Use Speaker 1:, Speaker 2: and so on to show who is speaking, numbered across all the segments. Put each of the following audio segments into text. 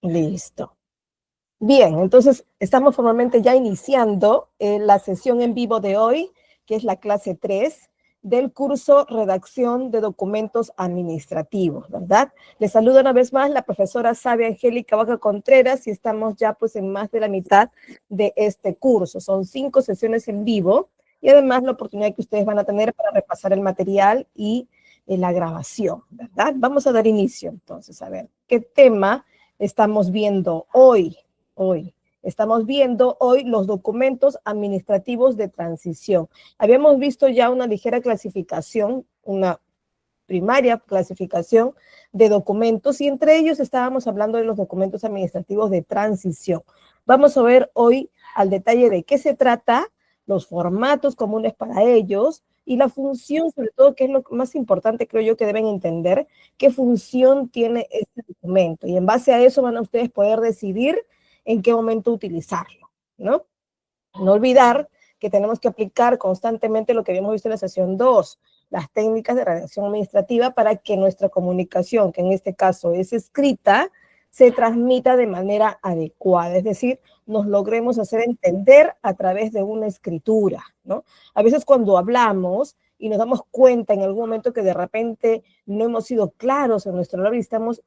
Speaker 1: Listo. Bien, entonces estamos formalmente ya iniciando la sesión en vivo de hoy, que es la clase 3 del curso Redacción de Documentos Administrativos, ¿verdad? Les saludo una vez más la profesora Sabia Angélica Vaca Contreras y estamos ya pues en más de la mitad de este curso. Son 5 sesiones en vivo y además la oportunidad que ustedes van a tener para repasar el material y la grabación, ¿verdad? Vamos a dar inicio entonces, a ver, ¿qué tema estamos viendo hoy? Estamos viendo hoy los documentos administrativos de transición. Habíamos visto ya una ligera clasificación, una primaria clasificación de documentos y entre ellos estábamos hablando de los documentos administrativos de transición. Vamos a ver hoy al detalle de qué se trata, los formatos comunes para ellos y la función, sobre todo, que es lo más importante, creo yo, que deben entender, qué función tiene este documento. Y en base a eso van a ustedes poder decidir en qué momento utilizarlo, ¿no? No olvidar que tenemos que aplicar constantemente lo que habíamos visto en la sesión 2, las técnicas de redacción administrativa para que nuestra comunicación, que en este caso es escrita, se transmita de manera adecuada, es decir, nos logremos hacer entender a través de una escritura, ¿no? A veces cuando hablamos y nos damos cuenta en algún momento que de repente no hemos sido claros en nuestro habla y estamos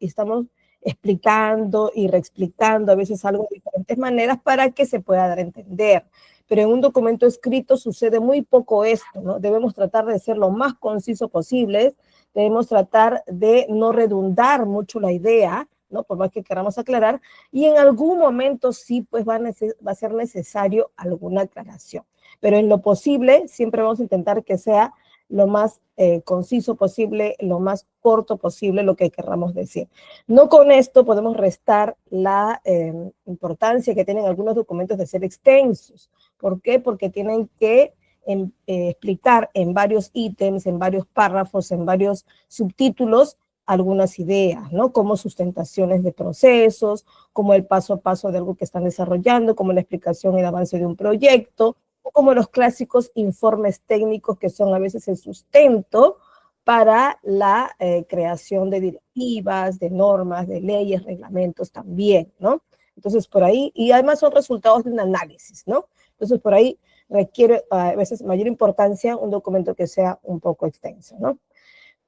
Speaker 1: explicando y reexplicando a veces algo de diferentes maneras para que se pueda dar a entender. Pero en un documento escrito sucede muy poco esto, ¿no? Debemos tratar de ser lo más conciso posible, debemos tratar de no redundar mucho la idea, ¿no? Por más que queramos aclarar, y en algún momento sí, pues va a ser necesario alguna aclaración. Pero en lo posible, siempre vamos a intentar que sea lo más conciso posible, lo más corto posible, lo que queramos decir. No con esto podemos restar la importancia que tienen algunos documentos de ser extensos. ¿Por qué? Porque tienen que explicar en varios ítems, en varios párrafos, en varios subtítulos, algunas ideas, ¿no? Como sustentaciones de procesos, como el paso a paso de algo que están desarrollando, como la explicación y el avance de un proyecto, o como los clásicos informes técnicos que son a veces el sustento para la creación de directivas, de normas, de leyes, reglamentos también, ¿no? Entonces, por ahí, y además son resultados de un análisis, ¿no? Entonces, por ahí requiere a veces mayor importancia un documento que sea un poco extenso, ¿no?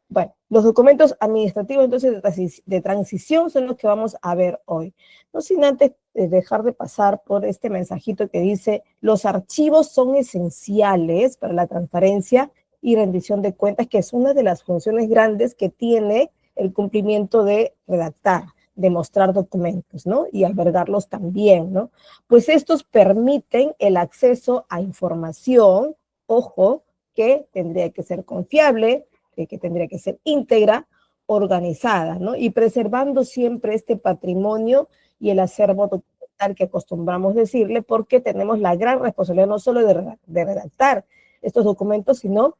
Speaker 1: Bueno, los documentos administrativos entonces de transición son los que vamos a ver hoy. No sin antes dejar de pasar por este mensajito que dice, los archivos son esenciales para la transparencia y rendición de cuentas, que es una de las funciones grandes que tiene el cumplimiento de redactar, de mostrar documentos, ¿no? Y albergarlos también, ¿no? Pues estos permiten el acceso a información, ojo, que tendría que ser confiable, que tendría que ser íntegra, organizada, ¿no? Y preservando siempre este patrimonio y el acervo documental que acostumbramos decirle, porque tenemos la gran responsabilidad no solo de redactar estos documentos, sino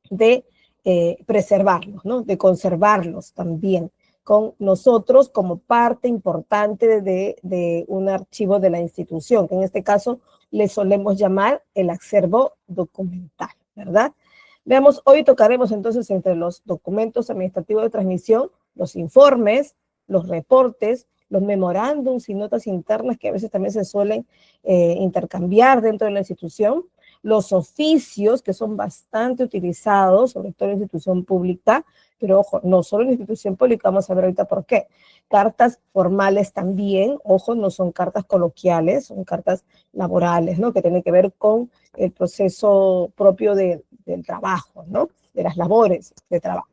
Speaker 1: de preservarlos, ¿no? De conservarlos también con nosotros como parte importante de un archivo de la institución, que en este caso le solemos llamar el acervo documental, ¿verdad? Veamos, hoy tocaremos entonces entre los documentos administrativos de transmisión, los informes, los reportes, los memorándums y notas internas que a veces también se suelen intercambiar dentro de la institución, los oficios que son bastante utilizados, sobre todo en la institución pública, pero ojo, no solo en la institución pública, vamos a ver ahorita por qué. Cartas formales también, ojo, no son cartas coloquiales, son cartas laborales, ¿no? Que tienen que ver con el proceso propio del trabajo, ¿no? De las labores de trabajo.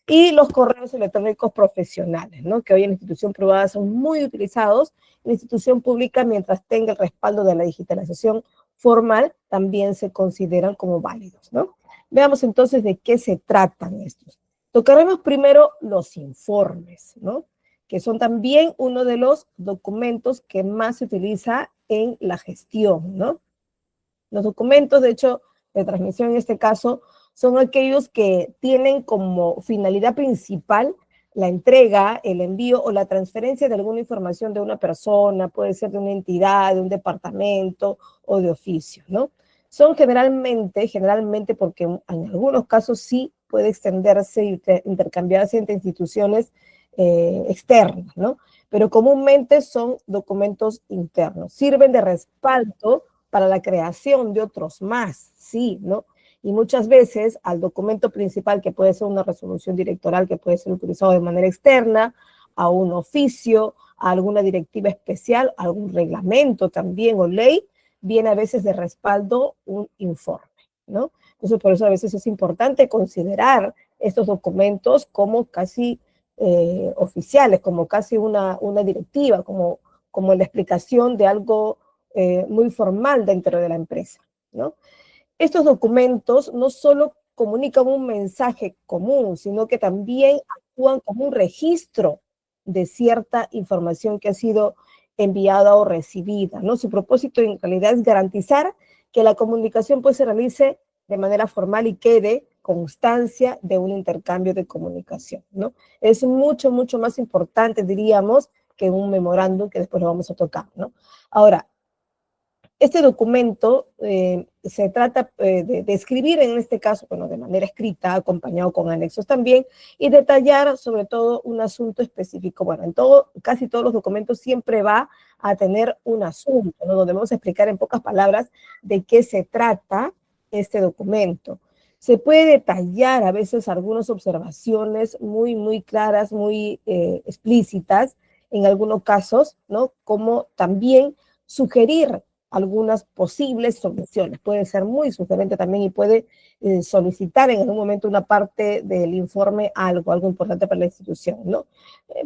Speaker 1: Y los correos electrónicos profesionales, ¿no? Que hoy en la institución privada son muy utilizados, en la institución pública, mientras tenga el respaldo de la digitalización formal, también se consideran como válidos, ¿no? Veamos entonces de qué se tratan estos. Tocaremos primero los informes, ¿no? Que son también uno de los documentos que más se utiliza en la gestión, ¿no? Los documentos, de hecho, de transmisión en este caso, son aquellos que tienen como finalidad principal la entrega, el envío o la transferencia de alguna información de una persona, puede ser de una entidad, de un departamento o de oficio, ¿no? Son generalmente porque en algunos casos sí puede extenderse y intercambiarse entre instituciones externas, ¿no? Pero comúnmente son documentos internos. Sirven de respaldo para la creación de otros más, sí, ¿no? Y muchas veces al documento principal, que puede ser una resolución directoral que puede ser utilizado de manera externa, a un oficio, a alguna directiva especial, a algún reglamento también o ley, viene a veces de respaldo un informe, ¿no? Entonces, por eso a veces es importante considerar estos documentos como casi oficiales, como casi una directiva, como la explicación de algo muy formal dentro de la empresa, ¿no? Estos documentos no solo comunican un mensaje común, sino que también actúan como un registro de cierta información que ha sido enviada o recibida, ¿no? Su propósito en realidad es garantizar que la comunicación pues se realice de manera formal y quede constancia de un intercambio de comunicación, ¿no? Es mucho, mucho más importante, diríamos, que un memorándum que después lo vamos a tocar, ¿no? Ahora, este documento se trata de escribir en este caso, bueno, de manera escrita, acompañado con anexos también, y detallar sobre todo un asunto específico. Bueno, casi todos los documentos siempre va a tener un asunto, ¿no? Donde vamos a explicar en pocas palabras de qué se trata este documento. Se puede detallar a veces algunas observaciones muy, muy claras, muy explícitas, en algunos casos, ¿no? Como también sugerir algunas posibles soluciones. Puede ser muy sugerente también y puede solicitar en algún momento una parte del informe algo importante para la institución, ¿no?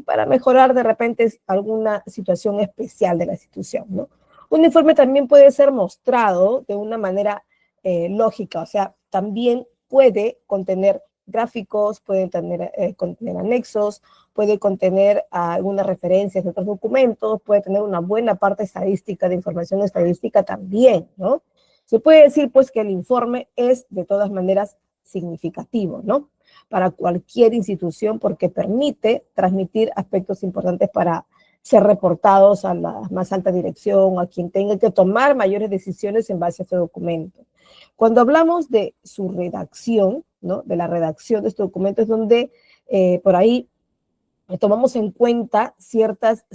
Speaker 1: Para mejorar de repente alguna situación especial de la institución, ¿no? Un informe también puede ser mostrado de una manera lógica, o sea, también puede contener gráficos, puede contener anexos, puede contener algunas referencias de otros documentos, puede tener una buena parte estadística, de información estadística también, ¿no? Se puede decir, pues, que el informe es, de todas maneras, significativo, ¿no? Para cualquier institución, porque permite transmitir aspectos importantes para ser reportados a la más alta dirección, a quien tenga que tomar mayores decisiones en base a este documento. Cuando hablamos de su redacción, ¿no? De la redacción de este documento, es donde por ahí tomamos en cuenta ciertas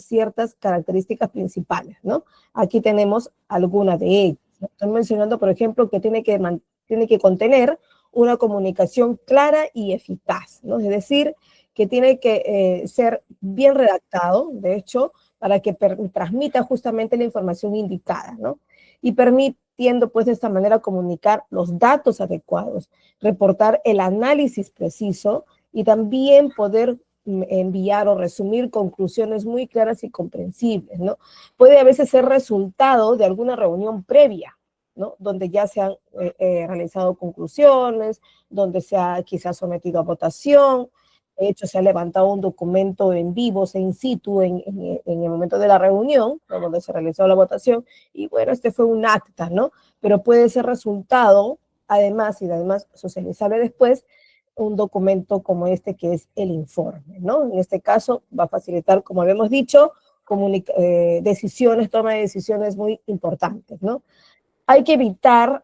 Speaker 1: características principales, ¿no? Aquí tenemos algunas de ellas. Estoy mencionando, por ejemplo, que tiene que contener una comunicación clara y eficaz, ¿no? Es decir, que tiene que ser bien redactado, de hecho, para que transmita justamente la información indicada, ¿no? Y permitiendo, pues, de esta manera comunicar los datos adecuados, reportar el análisis preciso y también poder enviar o resumir conclusiones muy claras y comprensibles, ¿no? Puede a veces ser resultado de alguna reunión previa, ¿no? Donde ya se han realizado conclusiones, donde se ha quizás sometido a votación, de hecho se ha levantado un documento en vivo, in situ, en el momento de la reunión, ¿no? Donde se realizó la votación, y bueno, este fue un acta, ¿no? Pero puede ser resultado, además, y además socializable después, un documento como este que es el informe, ¿no? En este caso va a facilitar, como habíamos dicho, toma de decisiones muy importantes, ¿no? Hay que evitar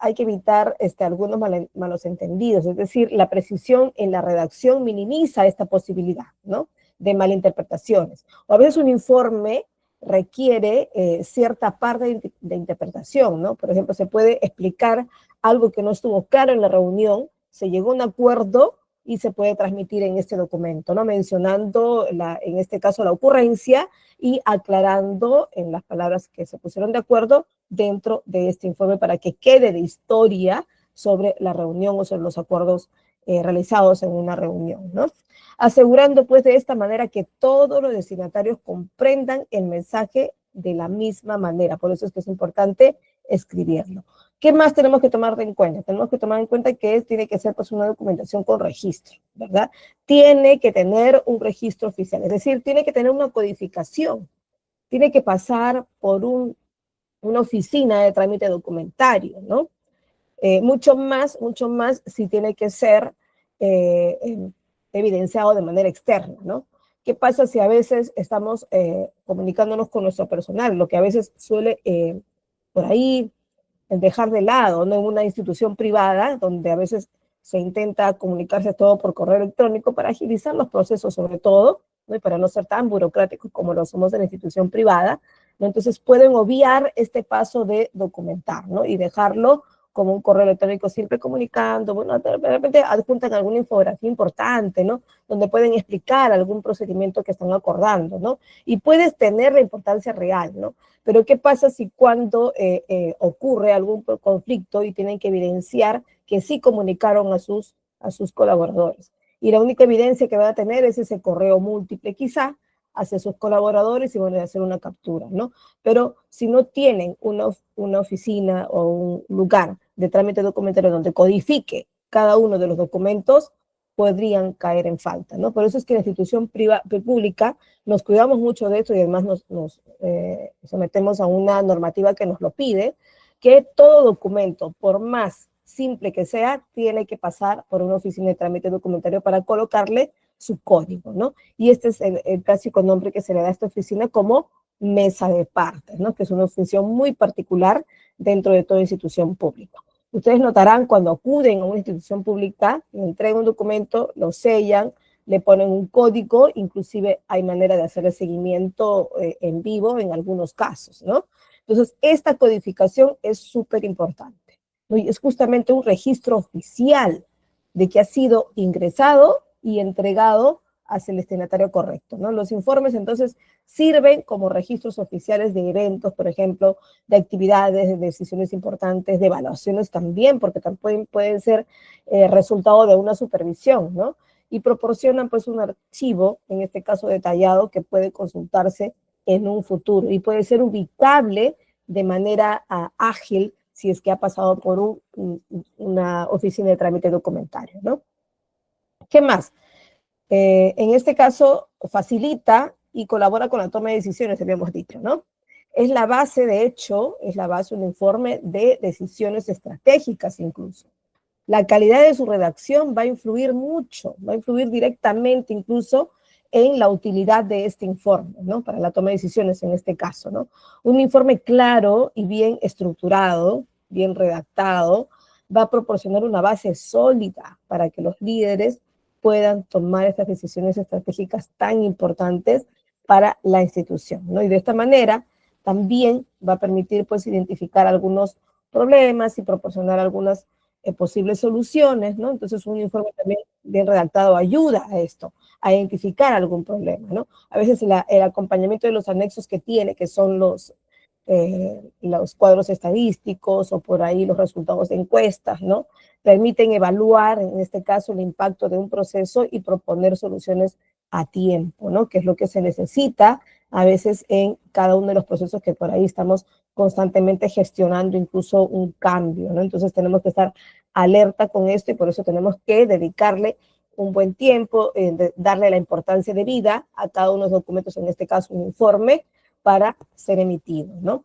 Speaker 1: algunos malos entendidos, es decir, la precisión en la redacción minimiza esta posibilidad, ¿no? De malinterpretaciones. O a veces un informe requiere cierta parte de interpretación, ¿no? Por ejemplo, se puede explicar algo que no estuvo claro en la reunión, se llegó a un acuerdo y se puede transmitir en este documento, ¿no? Mencionando, en este caso, la ocurrencia y aclarando en las palabras que se pusieron de acuerdo dentro de este informe para que quede de historia sobre la reunión o sobre los acuerdos realizados en una reunión, ¿no? Asegurando pues de esta manera que todos los destinatarios comprendan el mensaje de la misma manera. Por eso es que es importante escribirlo. ¿Qué más tenemos que tomar en cuenta? Tenemos que tomar en cuenta que tiene que ser pues una documentación con registro, ¿verdad? Tiene que tener un registro oficial, es decir, tiene que tener una codificación, tiene que pasar por una oficina de trámite documentario, ¿no? Mucho más si tiene que ser evidenciado de manera externa, ¿no? ¿Qué pasa si a veces estamos comunicándonos con nuestro personal? Lo que a veces suele por ahí dejar de lado, ¿no? En una institución privada, donde a veces se intenta comunicarse todo por correo electrónico para agilizar los procesos, sobre todo, ¿no? Y para no ser tan burocráticos como lo somos en la institución privada, ¿no? Entonces pueden obviar este paso de documentar, ¿no? Y dejarlo como un correo electrónico siempre comunicando, bueno, de repente adjuntan alguna infografía importante, ¿no? Donde pueden explicar algún procedimiento que están acordando, ¿no? Y puedes tener la importancia real, ¿no? Pero ¿qué pasa si cuando ocurre algún conflicto y tienen que evidenciar que sí comunicaron a sus colaboradores? Y la única evidencia que van a tener es ese correo múltiple quizá hacia sus colaboradores y van a hacer una captura, ¿no? Pero si no tienen una oficina o un lugar de trámite documentario donde codifique cada uno de los documentos, podrían caer en falta, ¿no? Por eso es que la institución pública nos cuidamos mucho de esto y además nos sometemos a una normativa que nos lo pide, que todo documento, por más simple que sea, tiene que pasar por una oficina de trámite documentario para colocarle su código, ¿no? Y este es el clásico nombre que se le da a esta oficina como mesa de partes, ¿no? Que es una función muy particular dentro de toda institución pública. Ustedes notarán cuando acuden a una institución pública, le entregan un documento, lo sellan, le ponen un código, inclusive hay manera de hacer el seguimiento en vivo en algunos casos, ¿no? Entonces, esta codificación es súper importante, ¿no? Y es justamente un registro oficial de que ha sido ingresado y entregado hacia el destinatario correcto, ¿no? Los informes, entonces, sirven como registros oficiales de eventos, por ejemplo, de actividades, de decisiones importantes, de evaluaciones también, porque también pueden ser resultado de una supervisión, ¿no? Y proporcionan pues un archivo, en este caso detallado, que puede consultarse en un futuro y puede ser ubicable de manera ágil si es que ha pasado por una oficina de trámite documentario, ¿no? ¿Qué más? En este caso, facilita y colabora con la toma de decisiones, habíamos dicho, ¿no? Es la base, de hecho, es la base de un informe de decisiones estratégicas incluso. La calidad de su redacción va a influir mucho, va a influir directamente incluso en la utilidad de este informe, ¿no? Para la toma de decisiones en este caso, ¿no? Un informe claro y bien estructurado, bien redactado, va a proporcionar una base sólida para que los líderes puedan tomar estas decisiones estratégicas tan importantes para la institución, ¿no? Y de esta manera también va a permitir, pues, identificar algunos problemas y proporcionar algunas posibles soluciones, ¿no? Entonces, un informe también bien redactado ayuda a esto, a identificar algún problema, ¿no? A veces el acompañamiento de los anexos que tiene, que son los cuadros estadísticos o por ahí los resultados de encuestas, ¿no? Permiten evaluar, en este caso, el impacto de un proceso y proponer soluciones a tiempo, ¿no? Que es lo que se necesita a veces en cada uno de los procesos que por ahí estamos constantemente gestionando incluso un cambio, ¿no? Entonces tenemos que estar alerta con esto y por eso tenemos que dedicarle un buen tiempo, darle la importancia debida a cada uno de los documentos, en este caso un informe, para ser emitido, ¿no?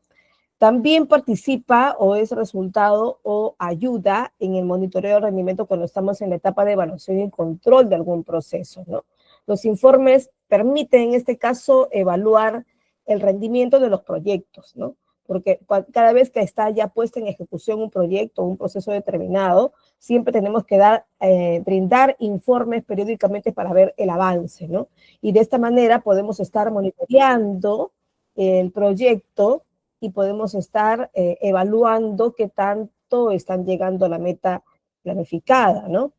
Speaker 1: También participa o es resultado o ayuda en el monitoreo del rendimiento cuando estamos en la etapa de evaluación y control de algún proceso, ¿no? Los informes permiten en este caso evaluar el rendimiento de los proyectos, ¿no? Porque cada vez que está ya puesto en ejecución un proyecto o un proceso determinado, siempre tenemos que brindar informes periódicamente para ver el avance, ¿no? Y de esta manera podemos estar monitoreando el proyecto y podemos estar evaluando qué tanto están llegando a la meta planificada, ¿no?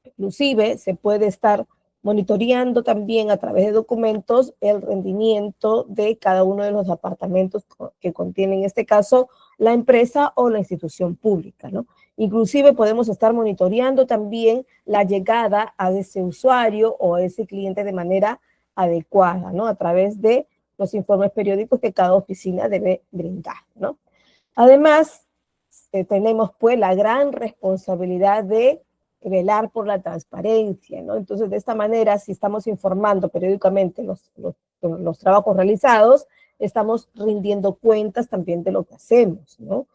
Speaker 1: Inclusive se puede estar monitoreando también a través de documentos el rendimiento de cada uno de los departamentos que contiene en este caso la empresa o la institución pública, ¿no? Inclusive podemos estar monitoreando también la llegada a ese usuario o a ese cliente de manera adecuada, ¿no? A través de los informes periódicos que cada oficina debe brindar, ¿no? Además, tenemos pues la gran responsabilidad de velar por la transparencia, ¿no? Entonces, de esta manera, si estamos informando periódicamente los trabajos realizados, estamos rindiendo cuentas también de lo que hacemos, ¿no?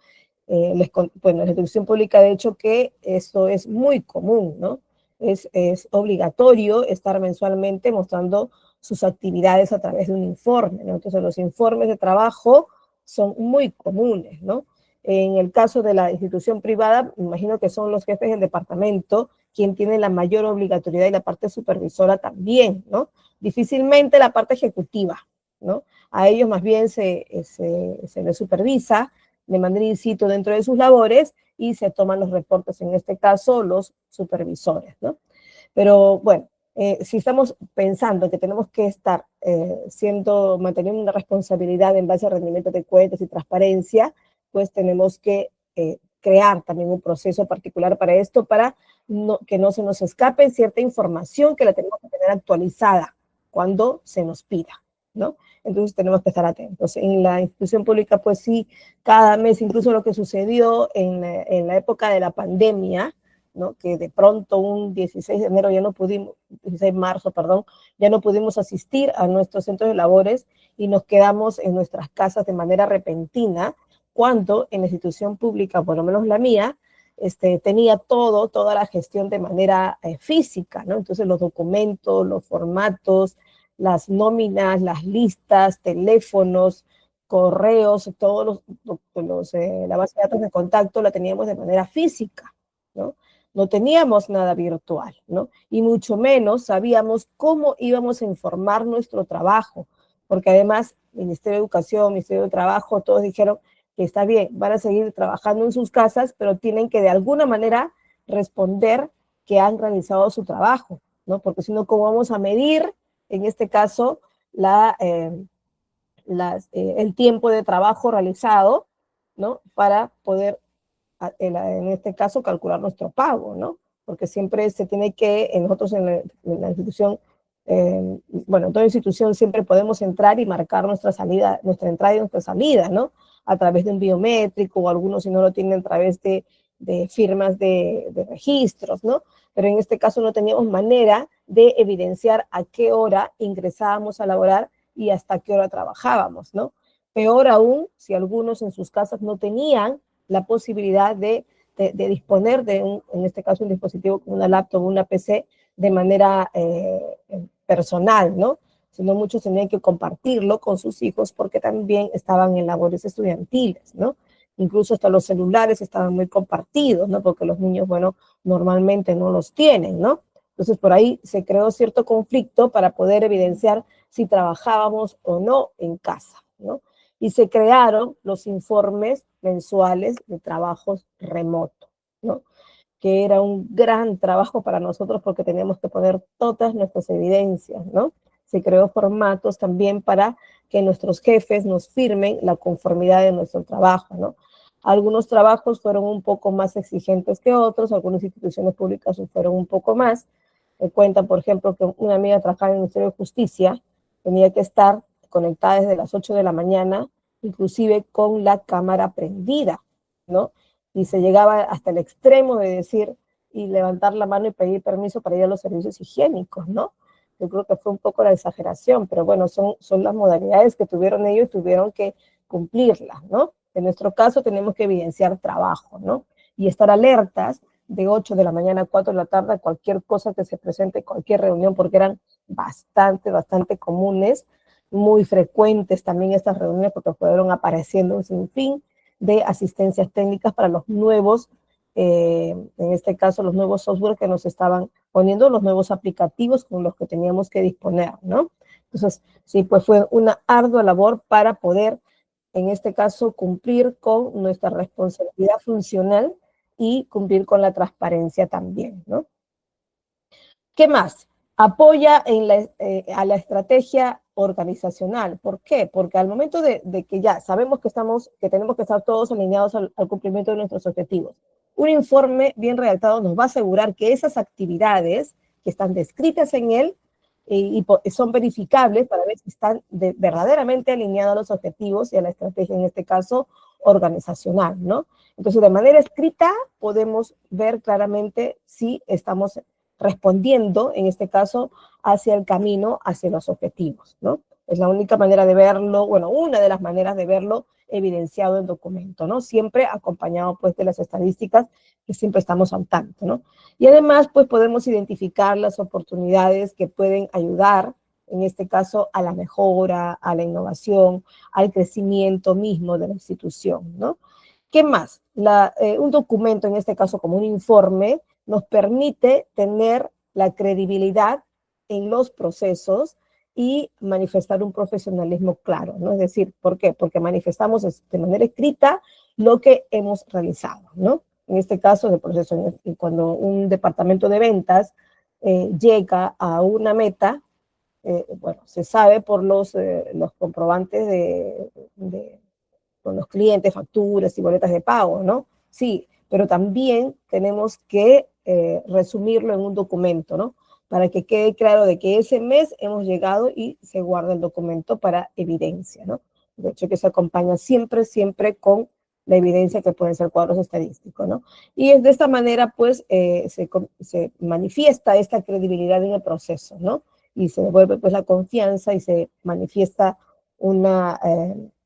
Speaker 1: Bueno, la institución pública ha dicho que esto es muy común, ¿no? Es obligatorio estar mensualmente mostrando sus actividades a través de un informe, ¿no? Entonces, los informes de trabajo son muy comunes, ¿no? En el caso de la institución privada, me imagino que son los jefes del departamento quien tiene la mayor obligatoriedad y la parte supervisora también, ¿no? Difícilmente la parte ejecutiva, ¿no? A ellos más bien se les supervisa de manera in situ dentro de sus labores y se toman los reportes, en este caso los supervisores, ¿no? Pero bueno, si estamos pensando que tenemos que estar manteniendo una responsabilidad en base a rendimiento de cuentas y transparencia, pues tenemos que crear también un proceso particular para esto, para que no se nos escape cierta información que la tenemos que tener actualizada cuando se nos pida, ¿no? Entonces tenemos que estar atentos. En la institución pública, pues sí, cada mes, incluso lo que sucedió en la época de la pandemia, ¿no? Que de pronto un 16 de enero ya no pudimos, 16 de marzo, perdón, ya no pudimos asistir a nuestros centros de labores y nos quedamos en nuestras casas de manera repentina, cuando en la institución pública, por lo menos la mía, tenía toda la gestión de manera física, ¿no? Entonces los documentos, los formatos, las nóminas, las listas, teléfonos, correos, la base de datos de contacto la teníamos de manera física, ¿no? No teníamos nada virtual, ¿no? Y mucho menos sabíamos cómo íbamos a informar nuestro trabajo, porque además Ministerio de Educación, Ministerio de Trabajo, todos dijeron que está bien, van a seguir trabajando en sus casas, pero tienen que de alguna manera responder que han realizado su trabajo, ¿no? Porque si no, ¿cómo vamos a medir, en este caso, el tiempo de trabajo realizado, ¿no? Para poder en este caso, calcular nuestro pago, ¿no? Porque siempre se tiene que, nosotros en la institución, bueno, en toda institución siempre podemos entrar y marcar nuestra salida, nuestra entrada y nuestra salida, ¿no? A través de un biométrico, o algunos si no lo tienen a través de firmas de registros, ¿no? Pero en este caso no teníamos manera de evidenciar a qué hora ingresábamos a laborar y hasta qué hora trabajábamos, ¿no? Peor aún, si algunos en sus casas no tenían la posibilidad de disponer en este caso, un dispositivo como una laptop o una PC de manera personal, ¿no? Sino muchos tenían que compartirlo con sus hijos porque también estaban en labores estudiantiles, ¿no? Incluso hasta los celulares estaban muy compartidos, ¿no? Porque los niños, bueno, normalmente no los tienen, ¿no? Entonces, por ahí se creó cierto conflicto para poder evidenciar si trabajábamos o no en casa, ¿no? Y se crearon los informes mensuales de trabajos remotos, ¿no? Que era un gran trabajo para nosotros porque teníamos que poner todas nuestras evidencias, ¿no? Se creó formatos también para que nuestros jefes nos firmen la conformidad de nuestro trabajo, ¿no? Algunos trabajos fueron un poco más exigentes que otros, algunas instituciones públicas fueron un poco más. Me cuentan, por ejemplo, que una amiga trabajaba en el Ministerio de Justicia, tenía que estar conectada desde las 8 de la mañana, inclusive con la cámara prendida, ¿no? Y se llegaba hasta el extremo de decir y levantar la mano y pedir permiso para ir a los servicios higiénicos, ¿no? Yo creo que fue un poco la exageración, pero bueno, son las modalidades que tuvieron ellos y tuvieron que cumplirlas, ¿no? En nuestro caso tenemos que evidenciar trabajo, ¿no? Y estar alertas de 8 de la mañana a 4 de la tarde a cualquier cosa que se presente, cualquier reunión, porque eran bastante comunes, muy frecuentes también estas reuniones, porque fueron apareciendo un sinfín de asistencias técnicas para los nuevos, en este caso los nuevos software que nos estaban poniendo, los nuevos aplicativos con los que teníamos que disponer, ¿no? Entonces, sí, pues fue una ardua labor para poder, en este caso, cumplir con nuestra responsabilidad funcional y cumplir con la transparencia también, ¿no? ¿Qué más? Apoya a la estrategia organizacional. ¿Por qué? Porque al momento de que ya sabemos que tenemos que estar todos alineados al cumplimiento de nuestros objetivos, un informe bien redactado nos va a asegurar que esas actividades que están descritas en él son verificables para ver si están verdaderamente alineadas a los objetivos y a la estrategia, en este caso, organizacional, ¿no? Entonces, de manera escrita podemos ver claramente si estamos respondiendo, en este caso, hacia el camino, hacia los objetivos, ¿no? Es la única manera de verlo, bueno, una de las maneras de verlo evidenciado en documento, ¿no? Siempre acompañado, pues, de las estadísticas que siempre estamos al tanto, ¿no? Y además, pues, podemos identificar las oportunidades que pueden ayudar, en este caso, a la mejora, a la innovación, al crecimiento mismo de la institución, ¿no? ¿Qué más? Un documento, en este caso como un informe, nos permite tener la credibilidad en los procesos y manifestar un profesionalismo claro, ¿no? Es decir, ¿por qué? Porque manifestamos de manera escrita lo que hemos realizado, ¿no? En este caso, el proceso, cuando un departamento de ventas llega a una meta, bueno, se sabe por los comprobantes con los clientes, facturas y boletas de pago, ¿no? Sí, pero también tenemos que resumirlo en un documento, ¿no? Para que quede claro de que ese mes hemos llegado y se guarda el documento para evidencia, ¿no? De hecho, que se acompaña siempre, siempre con la evidencia que pueden ser cuadros estadísticos, ¿no? Y es de esta manera, pues, se manifiesta esta credibilidad en el proceso, ¿no? Y se devuelve, pues, la confianza y se manifiesta una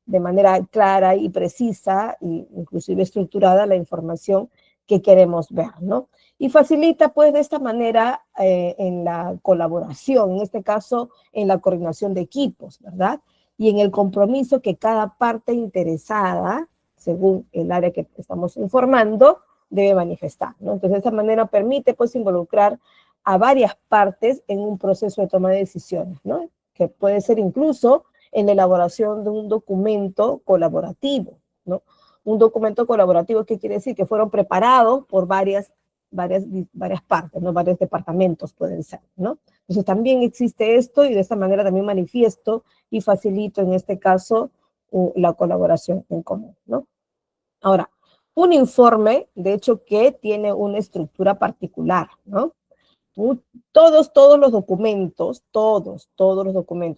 Speaker 1: de manera clara y precisa, e inclusive estructurada, la información que queremos ver, ¿no? Y facilita, pues, de esta manera en la colaboración, en este caso, en la coordinación de equipos, ¿verdad? Y en el compromiso que cada parte interesada, según el área que estamos informando, debe manifestar, ¿no? Entonces, de esta manera permite, pues, involucrar a varias partes en un proceso de toma de decisiones, ¿no? Que puede ser incluso en la elaboración de un documento colaborativo, ¿no? Un documento colaborativo, ¿qué quiere decir? Que fueron preparados por varias partes, ¿no? Varios departamentos pueden ser, ¿no? Entonces también existe esto y de esta manera también manifiesto y facilito en este caso la colaboración en común, ¿no? Ahora, un informe, de hecho, que tiene una estructura particular, ¿no? Todos los documentos,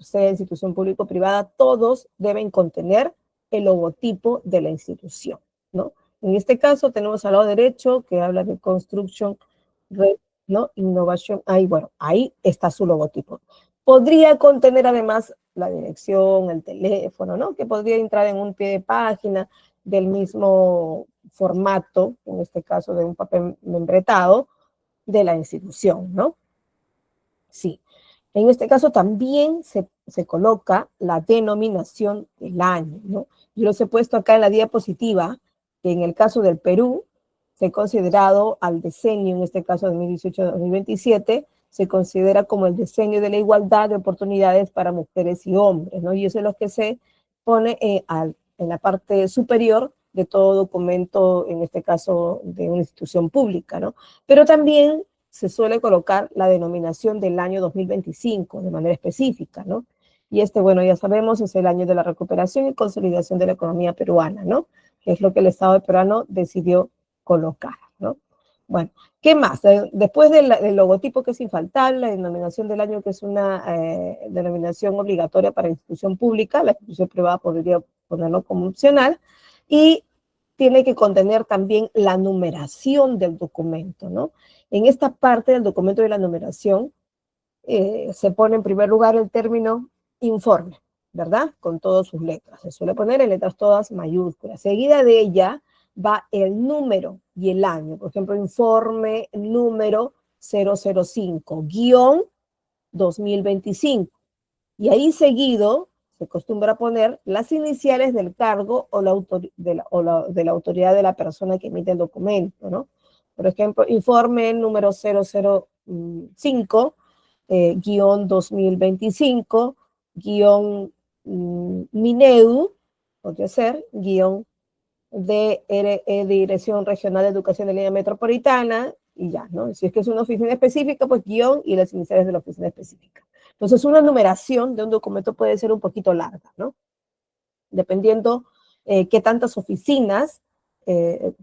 Speaker 1: sea institución pública o privada, todos deben contener el logotipo de la institución, ¿no? En este caso tenemos al lado derecho que habla de Construction, ¿no? Innovación, ahí, bueno, ahí está su logotipo. Podría contener además la dirección, el teléfono, ¿no? Que podría entrar en un pie de página del mismo formato, en este caso de un papel membretado, de la institución, ¿no? Sí. En este caso también se coloca la denominación del año, ¿no? Yo los he puesto acá en la diapositiva, que en el caso del Perú, se ha considerado al decenio, en este caso 2018-2027, se considera como el decenio de la igualdad de oportunidades para mujeres y hombres, ¿no? Y eso es lo que se pone en la parte superior de todo documento, en este caso de una institución pública, ¿no? Pero también se suele colocar la denominación del año 2025 de manera específica, ¿no? Y bueno, ya sabemos, es el año de la recuperación y consolidación de la economía peruana, ¿no? Que es lo que el Estado peruano decidió colocar, ¿no? Bueno, ¿qué más? Después del logotipo, que es infaltable, la denominación del año, que es una denominación obligatoria para institución pública, la institución privada podría ponerlo como opcional, y tiene que contener también la numeración del documento, ¿no? En esta parte del documento de la numeración se pone en primer lugar el término informe, ¿verdad? Con todas sus letras. Se suele poner en letras todas mayúsculas. Seguida de ella va el número y el año. Por ejemplo, informe número 005, guión 2025. Y ahí seguido se acostumbra a poner las iniciales del cargo o de la autoridad de la persona que emite el documento, ¿no? Por ejemplo, informe número 005, guión 2025, guión Minedu, podría ser, guión de Dirección Regional de Educación de Línea Metropolitana, y ya, ¿no? Si es que es una oficina específica, pues guión y las iniciales de la oficina específica. Entonces, una numeración de un documento puede ser un poquito larga, ¿no? Dependiendo qué tantas oficinas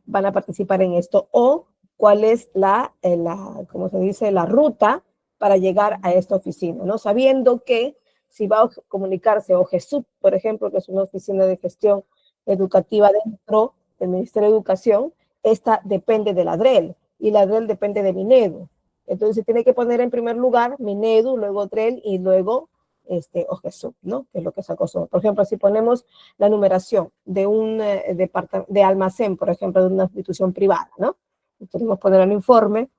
Speaker 1: van a participar en esto o cuál es ¿cómo se dice?, la ruta para llegar a esta oficina, ¿no? Sabiendo que si va a comunicarse OGESUP, por ejemplo, que es una oficina de gestión educativa dentro del Ministerio de Educación, esta depende de la DREL y la DREL depende de Minedu. Entonces se tiene que poner en primer lugar Minedu, luego DREL y luego OGESUP, ¿no? Que es lo que se acosó. Por ejemplo, si ponemos la numeración de un de almacén, por ejemplo, de una institución privada, ¿no? Queremos poner el informe,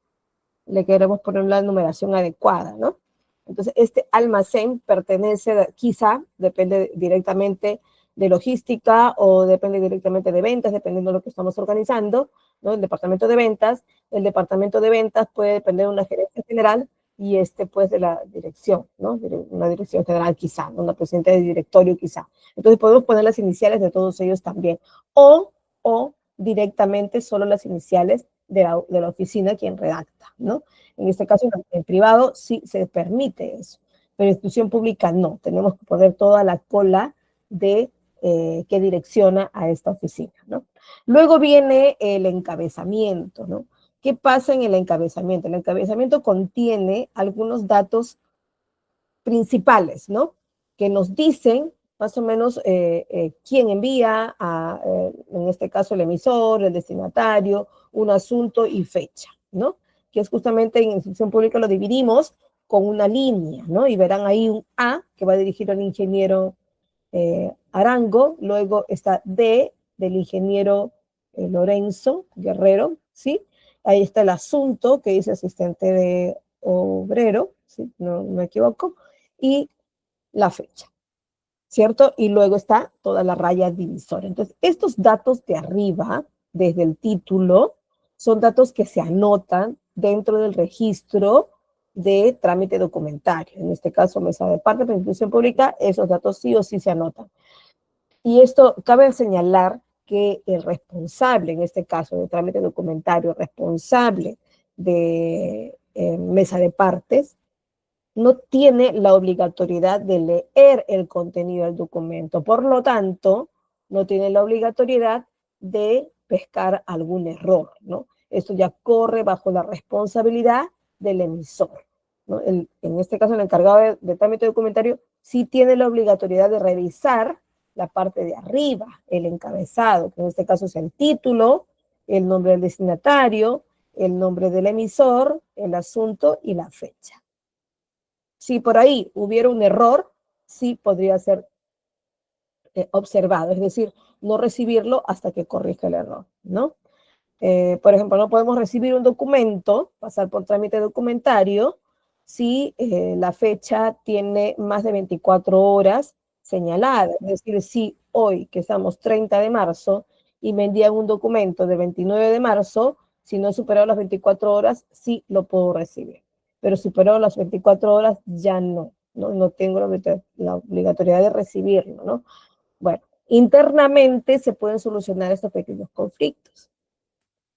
Speaker 1: le queremos poner la numeración adecuada, ¿no? Entonces, este almacén pertenece, quizá, depende directamente de logística o depende directamente de ventas, dependiendo de lo que estamos organizando, ¿no? El departamento de ventas puede depender de una gerencia general y este pues de la dirección, ¿no? Una dirección general quizá, ¿no? Una presidenta de directorio quizá. Entonces podemos poner las iniciales de todos ellos también. O directamente solo las iniciales de la oficina quien redacta, ¿no? En este caso, en privado sí se permite eso, pero en institución pública no. Tenemos que poner toda la cola de que direcciona a esta oficina, ¿no? Luego viene el encabezamiento, ¿no? ¿Qué pasa en el encabezamiento? El encabezamiento contiene algunos datos principales, ¿no? Que nos dicen más o menos quién envía, en este caso el emisor, el destinatario, un asunto y fecha, ¿no? Que es justamente en institución pública lo dividimos con una línea, ¿no? Y verán ahí un A que va dirigido al ingeniero Arango, luego está D del ingeniero Lorenzo Guerrero, ¿sí? Ahí está el asunto que dice asistente de obrero, ¿sí? No me equivoco, y la fecha, ¿cierto? Y luego está toda la raya divisora. Entonces, estos datos de arriba, desde el título, son datos que se anotan dentro del registro de trámite documentario. En este caso, mesa de parte de institución pública, esos datos sí o sí se anotan. Y esto cabe señalar que el responsable, en este caso de trámite documentario, responsable de mesa de partes, no tiene la obligatoriedad de leer el contenido del documento. Por lo tanto, no tiene la obligatoriedad de pescar algún error, ¿no? Esto ya corre bajo la responsabilidad del emisor, ¿no? En este caso, el encargado de trámite documentario sí tiene la obligatoriedad de revisar la parte de arriba, el encabezado, que en este caso es el título, el nombre del destinatario, el nombre del emisor, el asunto y la fecha. Si por ahí hubiera un error, sí podría ser observado, es decir, no recibirlo hasta que corrija el error, ¿no? Por ejemplo, no podemos recibir un documento, pasar por trámite documentario, si la fecha tiene más de 24 horas señaladas. Es decir, si hoy, que estamos 30 de marzo, y me envían un documento de 29 de marzo, si no he superado las 24 horas, sí lo puedo recibir. Pero superado las 24 horas, ya no, ¿no? No tengo la obligatoriedad de recibirlo, ¿no? Bueno, internamente se pueden solucionar estos pequeños conflictos.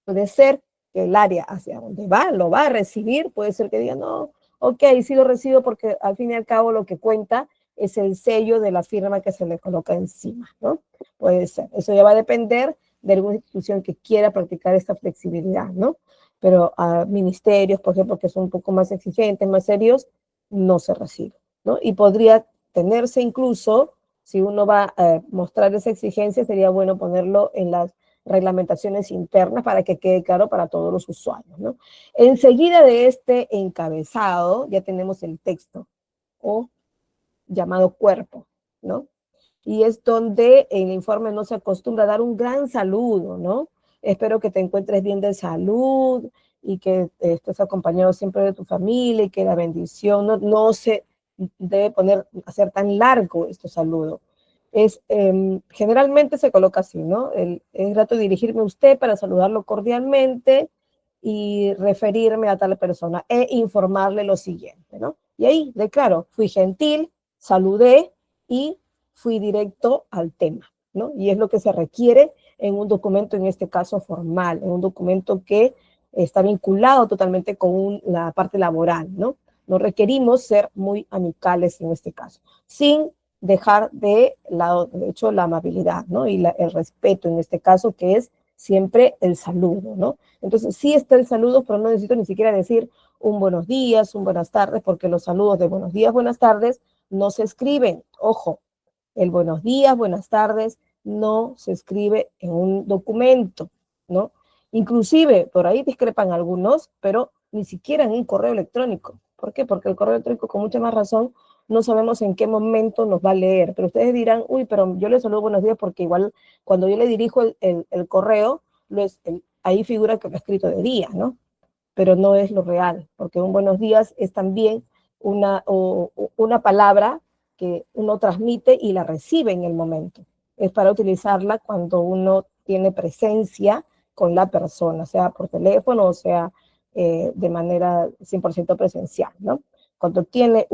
Speaker 1: Puede ser que el área hacia donde va, lo va a recibir, puede ser que diga, no, ok, sí lo recibo porque al fin y al cabo lo que cuenta es el sello de la firma que se le coloca encima, ¿no? Puede ser. Eso ya va a depender de alguna institución que quiera practicar esta flexibilidad, ¿no? Pero a ministerios, por ejemplo, que son un poco más exigentes, más serios, no se recibe, ¿no? Y podría tenerse incluso, si uno va a mostrar esa exigencia, sería bueno ponerlo en las reglamentaciones internas para que quede claro para todos los usuarios, ¿no? Enseguida de este encabezado ya tenemos el texto o llamado cuerpo, ¿no? Y es donde el informe no se acostumbra a dar un gran saludo, ¿no? Espero que te encuentres bien de salud y que estés acompañado siempre de tu familia y que la bendición no se debe hacer tan largo este saludo. Generalmente se coloca así, ¿no? Es grato dirigirme a usted para saludarlo cordialmente y referirme a tal persona e informarle lo siguiente, ¿no? Y ahí declaro, fui gentil, saludé y fui directo al tema, ¿no? Y es lo que se requiere en un documento, en este caso formal, en un documento que está vinculado totalmente con la parte laboral, ¿no? No requerimos ser muy amicales en este caso, sin dejar de lado, de hecho, la amabilidad, ¿no? Y el respeto en este caso, que es siempre el saludo, ¿no? Entonces, sí está el saludo, pero no necesito ni siquiera decir un buenos días, un buenas tardes, porque los saludos de buenos días, buenas tardes, no se escriben. Ojo, el buenos días, buenas tardes, no se escribe en un documento, ¿no? Inclusive, por ahí discrepan algunos, pero ni siquiera en un correo electrónico. ¿Por qué? Porque el correo electrónico, con mucha más razón, no sabemos en qué momento nos va a leer. Pero ustedes dirán, uy, pero yo le saludo buenos días porque igual cuando yo le dirijo el correo, ahí figura que lo he escrito de día, ¿no? Pero no es lo real, porque un buenos días es también una palabra que uno transmite y la recibe en el momento. Es para utilizarla cuando uno tiene presencia con la persona, sea por teléfono o sea de manera 100% presencial, ¿no? Cuando tiene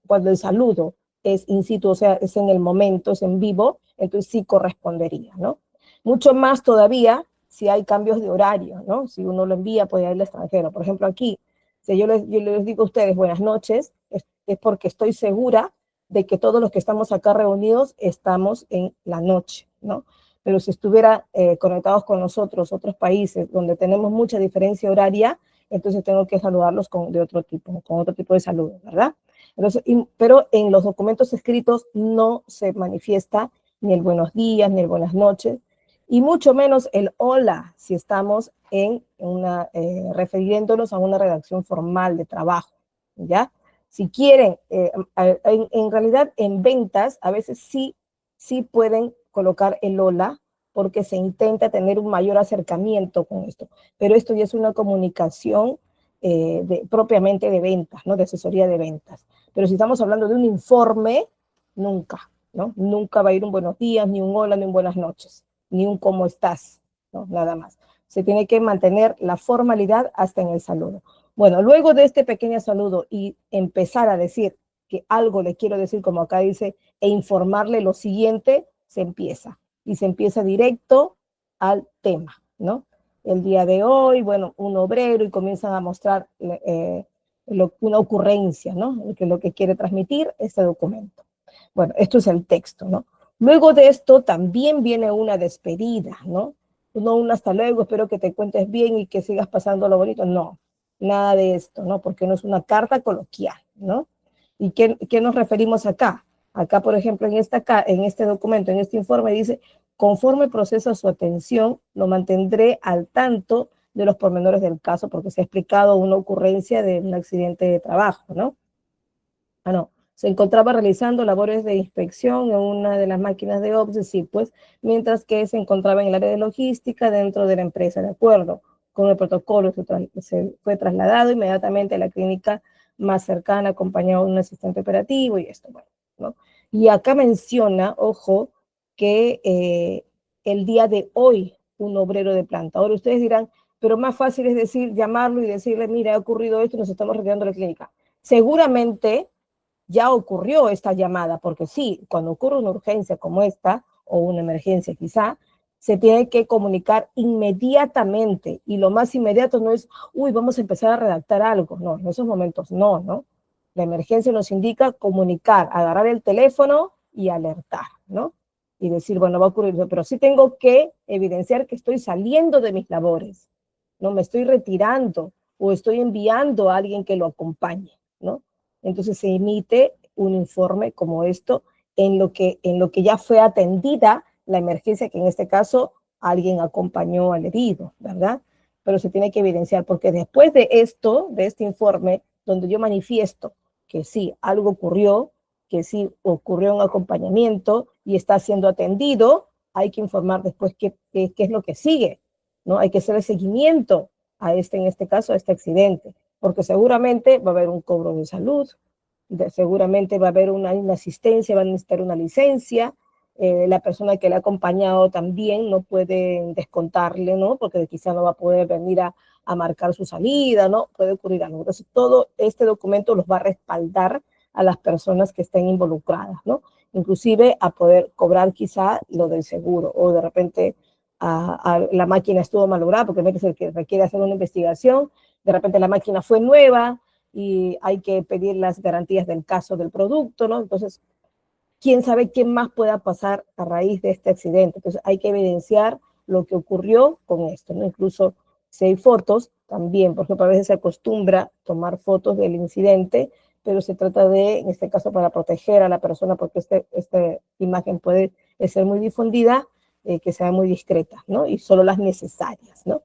Speaker 1: cuando el saludo es in situ, o sea, es en el momento, es en vivo, entonces sí correspondería, ¿no? Mucho más todavía si hay cambios de horario, ¿no? Si uno lo envía, puede ir al extranjero. Por ejemplo, aquí, si yo les digo a ustedes buenas noches, es porque estoy segura de que todos los que estamos acá reunidos estamos en la noche, ¿no? Pero si estuviera conectados con nosotros, otros países, donde tenemos mucha diferencia horaria, entonces tengo que saludarlos de otro tipo, con otro tipo de saludo, ¿verdad? Entonces, pero en los documentos escritos no se manifiesta ni el buenos días, ni el buenas noches, y mucho menos el hola si estamos refiriéndonos a una redacción formal de trabajo, ¿ya? Si quieren, en realidad en ventas a veces sí pueden colocar el hola porque se intenta tener un mayor acercamiento con esto, pero esto ya es una comunicación propiamente de ventas, ¿no? De asesoría de ventas. Pero si estamos hablando de un informe, nunca, ¿no? Nunca va a ir un buenos días, ni un hola, ni un buenas noches, ni un cómo estás, ¿no? Nada más. Se tiene que mantener la formalidad hasta en el saludo. Bueno, luego de este pequeño saludo y empezar a decir que algo le quiero decir, como acá dice, e informarle lo siguiente, se empieza. Y se empieza directo al tema, ¿no? El día de hoy, bueno, un obrero y comienzan a mostrar una ocurrencia, ¿no? Lo que quiere transmitir este documento. Bueno, esto es el texto, ¿no? Luego de esto también viene una despedida, ¿no? No un hasta luego, espero que te cuentes bien y que sigas pasando lo bonito. No, nada de esto, ¿no? Porque no es una carta coloquial, ¿no? ¿Y qué nos referimos acá? Acá, por ejemplo, en este documento, en este informe, dice, conforme procesa su atención, lo mantendré al tanto de los pormenores del caso, porque se ha explicado una ocurrencia de un accidente de trabajo, ¿no? No. Se encontraba realizando labores de inspección en una de las máquinas de OPS, sí, pues, mientras que se encontraba en el área de logística dentro de la empresa, de acuerdo con el protocolo, se fue trasladado inmediatamente a la clínica más cercana, acompañado de un asistente operativo y esto, bueno, ¿no? Y acá menciona, ojo, que el día de hoy, un obrero de planta. Ahora ustedes dirán, pero más fácil es decir, llamarlo y decirle, mira, ha ocurrido esto, nos estamos retirando de la clínica. Seguramente ya ocurrió esta llamada, porque sí, cuando ocurre una urgencia como esta, o una emergencia quizá, se tiene que comunicar inmediatamente, y lo más inmediato no es, uy, vamos a empezar a redactar algo, no, en esos momentos no, ¿no? La emergencia nos indica comunicar, agarrar el teléfono y alertar, ¿no? Y decir, bueno, va a ocurrir eso, pero sí tengo que evidenciar que estoy saliendo de mis labores, no me estoy retirando o estoy enviando a alguien que lo acompañe, ¿no? Entonces se emite un informe como esto en lo que ya fue atendida la emergencia, que en este caso alguien acompañó al herido, ¿verdad? Pero se tiene que evidenciar, porque después de esto, de este informe, donde yo manifiesto que sí, algo ocurrió, que sí ocurrió un acompañamiento y está siendo atendido, hay que informar después qué es lo que sigue, ¿no? Hay que hacer el seguimiento en este caso, a este accidente, porque seguramente va a haber un cobro de salud, seguramente va a haber una asistencia, va a necesitar una licencia, la persona que le ha acompañado también no puede descontarle, ¿no? Porque quizá no va a poder venir a marcar su salida, ¿no? Puede ocurrir algo. Entonces, todo este documento los va a respaldar a las personas que estén involucradas, ¿no? Inclusive a poder cobrar quizá lo del seguro, o de repente la máquina estuvo malograda, porque se requiere hacer una investigación, de repente la máquina fue nueva y hay que pedir las garantías del caso del producto, ¿no? Entonces, quién sabe qué más pueda pasar a raíz de este accidente. Entonces, hay que evidenciar lo que ocurrió con esto, ¿no? Incluso si hay fotos, también, por ejemplo, a veces se acostumbra tomar fotos del incidente, pero se trata de, en este caso, para proteger a la persona, porque esta imagen puede ser muy difundida, que sea muy discreta, ¿no? Y solo las necesarias, ¿no?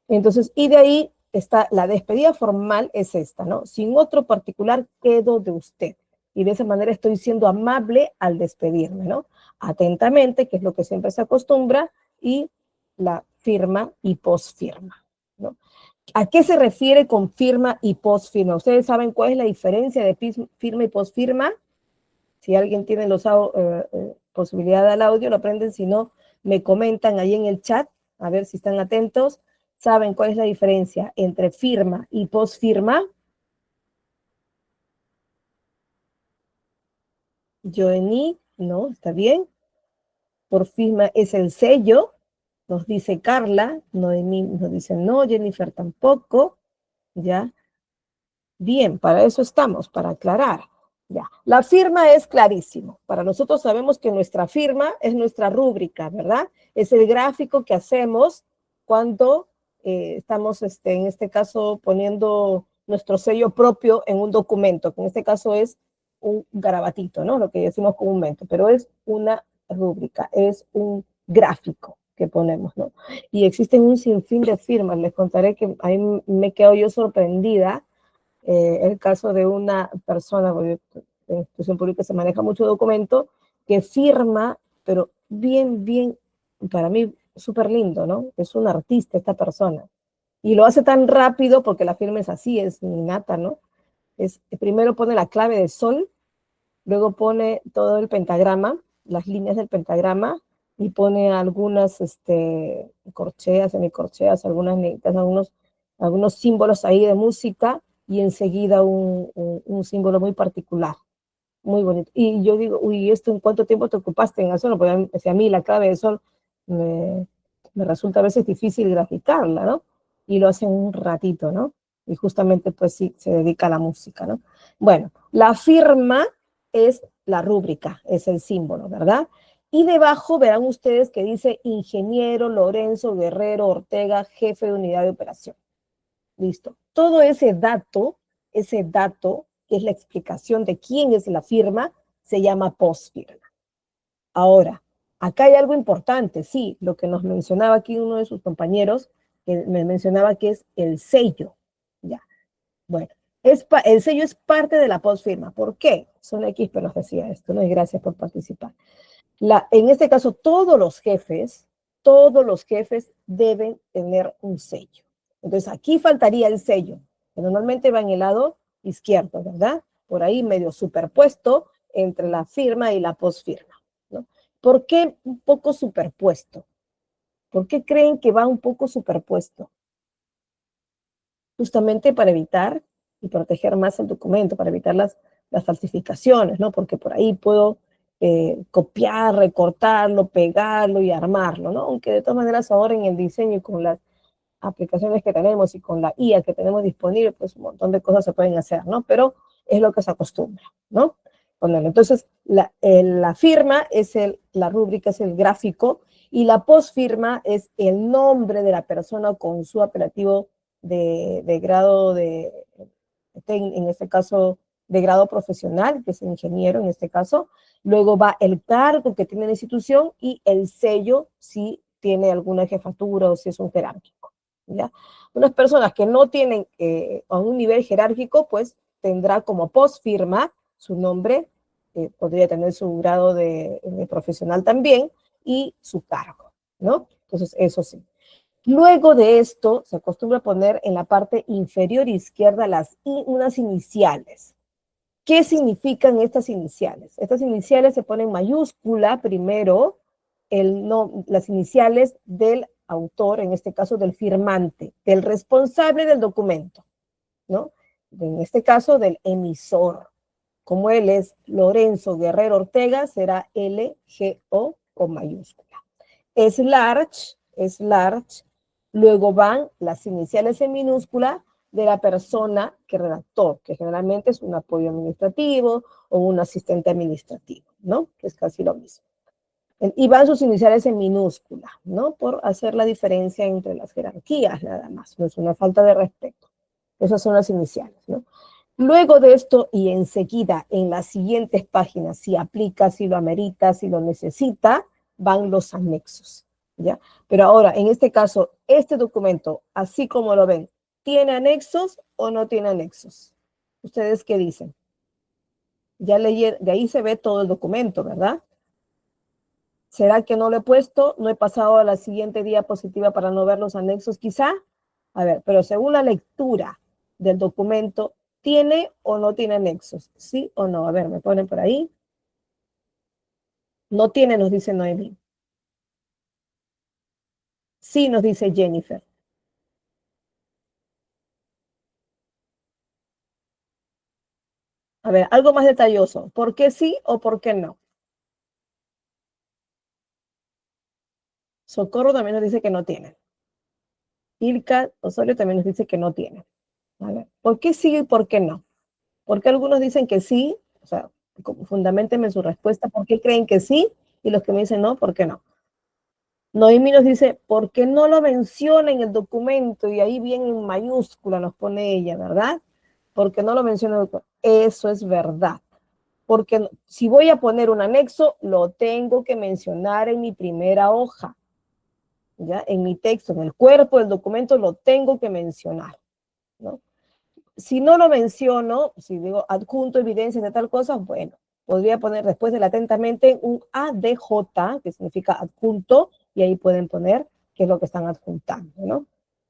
Speaker 1: Entonces, y de ahí está la despedida formal, es esta, ¿no? Sin otro particular quedo de usted. Y de esa manera estoy siendo amable al despedirme, ¿no? Atentamente, que es lo que siempre se acostumbra, y la firma y posfirma, ¿no? ¿A qué se refiere con firma y posfirma? ¿Ustedes saben cuál es la diferencia de firma y posfirma? Si alguien tiene posibilidad del audio, lo aprenden, si no, me comentan ahí en el chat, a ver si están atentos. ¿Saben cuál es la diferencia entre firma y posfirma? Joenny, no, está bien. Por firma es el sello, nos dice Carla, Noemí nos dice no, Jennifer tampoco, ¿ya? Bien, para eso estamos, para aclarar. Ya. La firma es clarísimo. Para nosotros sabemos que nuestra firma es nuestra rúbrica, ¿verdad? Es el gráfico que hacemos cuando estamos, en este caso, poniendo nuestro sello propio en un documento, que en este caso es un garabatito, ¿no? Lo que decimos comúnmente, pero es una rúbrica, es un gráfico que ponemos, ¿no? Y existen un sinfín de firmas. Les contaré que a mí me quedo yo sorprendida el caso de una persona, porque en institución pública se maneja mucho documento, que firma, pero bien, bien, para mí, súper lindo, ¿no? Es un artista esta persona. Y lo hace tan rápido porque la firma es así, es innata, ¿no? Primero pone la clave de sol, luego pone todo el pentagrama, las líneas del pentagrama, y pone algunas corcheas, semicorcheas, algunas negritas, algunos símbolos ahí de música, y enseguida un símbolo muy particular, muy bonito. Y yo digo, uy, ¿esto en cuánto tiempo te ocupaste en hacerlo? Porque a mí la clave de sol me, me resulta a veces difícil graficarla, ¿no? Y lo hace en un ratito, ¿no? Y justamente pues sí, se dedica a la música, ¿no? Bueno, la firma es la rúbrica, es el símbolo, ¿verdad? Y debajo verán ustedes que dice Ingeniero Lorenzo Guerrero Ortega, jefe de unidad de operación. Listo. Todo ese dato, que es la explicación de quién es la firma, se llama postfirma. Ahora, acá hay algo importante, sí, lo que nos mencionaba aquí uno de sus compañeros, que me mencionaba que es el sello. Ya, bueno, el sello es parte de la postfirma. ¿Por qué? Son X, pero nos decía esto, ¿no? Y gracias por participar. En este caso, todos los jefes deben tener un sello. Entonces, aquí faltaría el sello, que normalmente va en el lado izquierdo, ¿verdad? Por ahí medio superpuesto entre la firma y la posfirma, ¿no? ¿Por qué un poco superpuesto? ¿Por qué creen que va un poco superpuesto? Justamente para evitar y proteger más el documento, para evitar las falsificaciones, ¿no? Porque por ahí puedo copiar, recortarlo, pegarlo y armarlo, ¿no? Aunque de todas maneras ahora en el diseño y con las aplicaciones que tenemos y con la IA que tenemos disponible, pues un montón de cosas se pueden hacer, ¿no? Pero es lo que se acostumbra, ¿no? Ponerlo. Entonces, la firma es la rúbrica, es el gráfico, y la posfirma es el nombre de la persona con su apelativo de grado en este caso, de grado profesional, que es ingeniero en este caso. Luego va el cargo que tiene la institución y el sello si tiene alguna jefatura o si es un jerárquico. ¿Ya? Unas personas que no tienen a un nivel jerárquico, pues tendrá como postfirma su nombre, podría tener su grado de profesional también y su cargo, ¿no? Entonces, eso sí. Luego de esto, se acostumbra a poner en la parte inferior izquierda unas iniciales. ¿Qué significan estas iniciales? Estas iniciales se ponen mayúscula primero, las iniciales del autor, en este caso del firmante, del responsable del documento, ¿no? En este caso del emisor. Como él es Lorenzo Guerrero Ortega, será LGO con mayúscula. Es large, luego van las iniciales en minúscula de la persona que redactó, que generalmente es un apoyo administrativo o un asistente administrativo, ¿no? Que es casi lo mismo. Y van sus iniciales en minúscula, ¿no? Por hacer la diferencia entre las jerarquías, nada más. No es una falta de respeto. Esas son las iniciales, ¿no? Luego de esto y enseguida en las siguientes páginas, si aplica, si lo amerita, si lo necesita, van los anexos, ¿ya? Pero ahora, en este caso, este documento, así como lo ven, ¿tiene anexos o no tiene anexos? ¿Ustedes qué dicen? Ya leí, de ahí se ve todo el documento, ¿verdad? ¿Será que no lo he puesto? ¿No he pasado a la siguiente diapositiva para no ver los anexos quizá? A ver, pero según la lectura del documento, ¿tiene o no tiene anexos? ¿Sí o no? A ver, me ponen por ahí. No tiene, nos dice Noemí. Sí, nos dice Jennifer. A ver, algo más detalloso. ¿Por qué sí o por qué no? Socorro también nos dice que no tiene. Ilka Osorio también nos dice que no tiene. A ver, ¿por qué sí y por qué no? ¿Por qué algunos dicen que sí? O sea, fundamentenme su respuesta. ¿Por qué creen que sí? Y los que me dicen no, ¿por qué no? Noemí nos dice, ¿por qué no lo menciona en el documento? Y ahí bien en mayúscula nos pone ella, ¿verdad? Porque no lo menciona en el documento. Eso es verdad. Porque si voy a poner un anexo, lo tengo que mencionar en mi primera hoja, ¿ya? En mi texto, en el cuerpo del documento, lo tengo que mencionar, ¿no? Si no lo menciono, si digo adjunto evidencias de tal cosa, bueno, podría poner después del atentamente un ADJ, que significa adjunto, y ahí pueden poner qué es lo que están adjuntando, ¿no?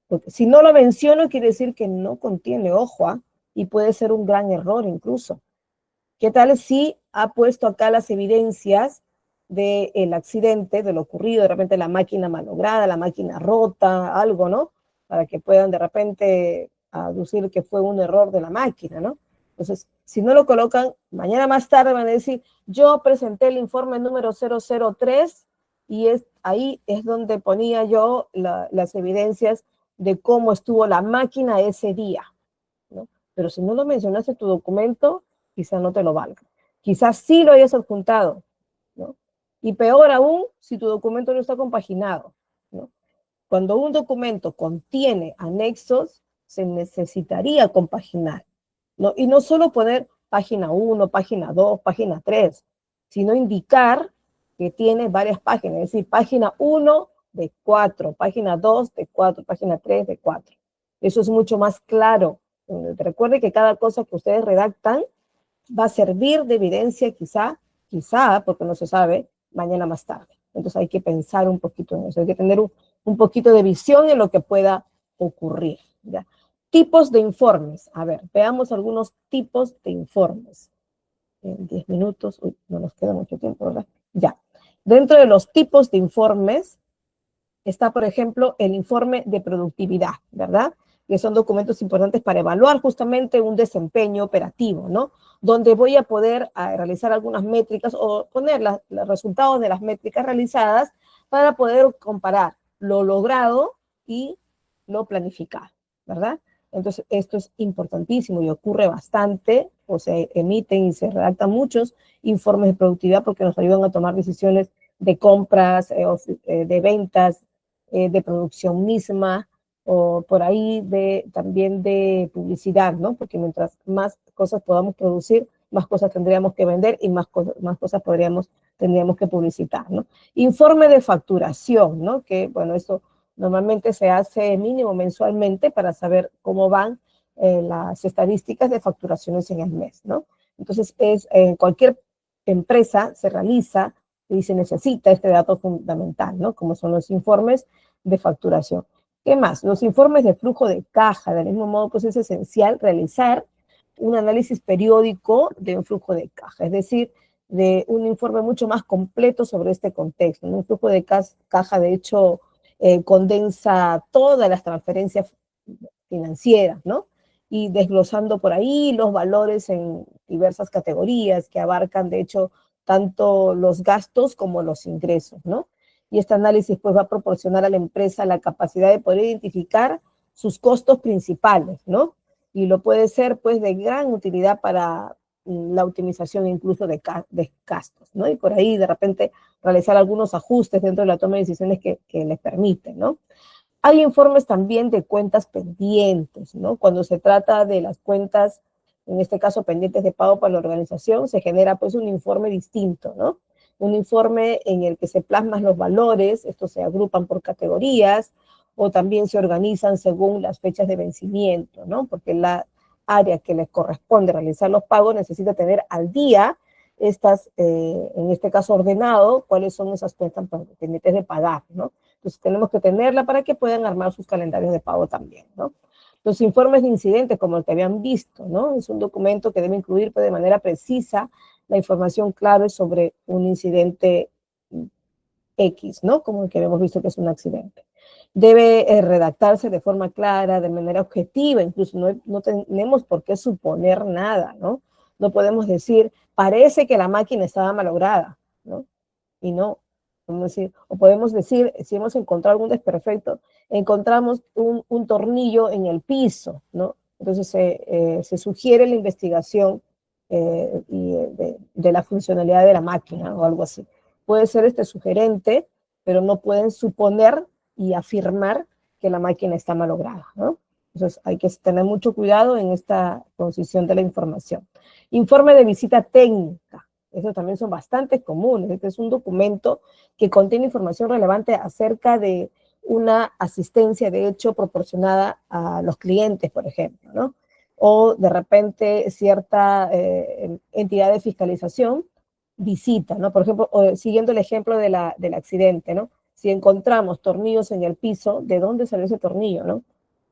Speaker 1: Porque si no lo menciono, quiere decir que no contiene, ojo, ¿ah? Y puede ser un gran error incluso. ¿Qué tal si ha puesto acá las evidencias del accidente, de lo ocurrido, de repente la máquina malograda, la máquina rota, algo, ¿no? Para que puedan de repente aducir que fue un error de la máquina, ¿no? Entonces, si no lo colocan, mañana más tarde van a decir, yo presenté el informe número 003 y ahí es donde ponía yo las evidencias de cómo estuvo la máquina ese día, ¿no? Pero si no lo mencionaste en tu documento, quizás no te lo valga. Quizás sí lo hayas adjuntado, ¿no? Y peor aún, si tu documento no está compaginado, ¿no? Cuando un documento contiene anexos, se necesitaría compaginar, ¿no? Y no solo poner página 1, página 2, página 3, sino indicar que tiene varias páginas, es decir, página 1 de 4, página 2 de 4, página 3 de 4. Eso es mucho más claro. Recuerde que cada cosa que ustedes redactan va a servir de evidencia quizá, porque no se sabe, mañana más tarde. Entonces hay que pensar un poquito en eso, hay que tener un poquito de visión en lo que pueda ocurrir, ¿ya? Tipos de informes. A ver, veamos algunos tipos de informes. En 10 minutos, uy, no nos queda mucho tiempo, ¿verdad? Ya. Dentro de los tipos de informes está, por ejemplo, el informe de productividad, ¿verdad? Que son documentos importantes para evaluar justamente un desempeño operativo, ¿no? Donde voy a poder realizar algunas métricas o poner los resultados de las métricas realizadas para poder comparar lo logrado y lo planificado, ¿verdad? Entonces, esto es importantísimo y ocurre bastante, o se emiten y se redactan muchos informes de productividad porque nos ayudan a tomar decisiones de compras, de ventas, de producción misma, o por ahí también de publicidad, ¿no? Porque mientras más cosas podamos producir, más cosas tendríamos que vender y más cosas tendríamos que publicitar, ¿no? Informe de facturación, ¿no? Que, bueno, esto normalmente se hace mínimo mensualmente para saber cómo van las estadísticas de facturaciones en el mes, ¿no? Entonces, cualquier empresa se realiza y se necesita este dato fundamental, ¿no? Como son los informes de facturación. ¿Qué más? Los informes de flujo de caja. Del mismo modo, pues es esencial realizar un análisis periódico de un flujo de caja, es decir, de un informe mucho más completo sobre este contexto. Un flujo de caja, de hecho, condensa todas las transferencias financieras, ¿no? Y desglosando por ahí los valores en diversas categorías que abarcan, de hecho, tanto los gastos como los ingresos, ¿no? Y este análisis pues va a proporcionar a la empresa la capacidad de poder identificar sus costos principales, ¿no? Y lo puede ser pues de gran utilidad para la optimización incluso de gastos, ¿no? Y por ahí de repente realizar algunos ajustes dentro de la toma de decisiones que les permiten, ¿no? Hay informes también de cuentas pendientes, ¿no? Cuando se trata de las cuentas, en este caso pendientes de pago para la organización, se genera pues un informe distinto, ¿no? Un informe en el que se plasman los valores, estos se agrupan por categorías o también se organizan según las fechas de vencimiento, ¿no? Porque la área que les corresponde realizar los pagos necesita tener al día estas, en este caso ordenado, cuáles son esas cuentas pendientes de pagar, ¿no? Entonces tenemos que tenerla para que puedan armar sus calendarios de pago también, ¿no? Los informes de incidentes, como el que habían visto, ¿no? Es un documento que debe incluir pues, de manera precisa la información clave sobre un incidente X, ¿no? Como el que hemos visto que es un accidente. Debe redactarse de forma clara, de manera objetiva, incluso no tenemos por qué suponer nada, ¿no? No podemos decir, parece que la máquina estaba malograda, ¿no? Y no. Podemos decir, o podemos decir, si hemos encontrado algún desperfecto, encontramos un tornillo en el piso, ¿no? Entonces se sugiere la investigación de la funcionalidad de la máquina o algo así. Puede ser sugerente, pero no pueden suponer y afirmar que la máquina está malograda, ¿no? Entonces hay que tener mucho cuidado en esta concisión de la información. Informe de visita técnica. Esos también son bastante comunes. Este es un documento que contiene información relevante acerca de una asistencia, de hecho, proporcionada a los clientes, por ejemplo, ¿no? O de repente cierta entidad de fiscalización visita, ¿no? Por ejemplo, siguiendo el ejemplo del accidente, ¿no? Si encontramos tornillos en el piso, ¿de dónde salió ese tornillo, no?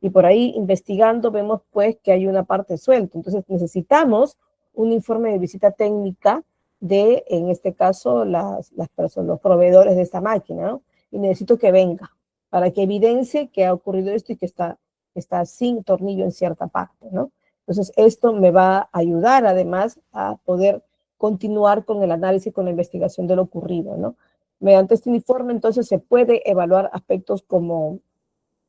Speaker 1: Y por ahí investigando vemos pues que hay una parte suelta. Entonces necesitamos un informe de visita técnica de, en este caso, las personas, los proveedores de esta máquina, ¿no? Y necesito que venga para que evidencie que ha ocurrido esto y que está sin tornillo en cierta parte, ¿no? Entonces, esto me va a ayudar además a poder continuar con el análisis, con la investigación de lo ocurrido, ¿no? Mediante este informe, entonces, se puede evaluar aspectos como,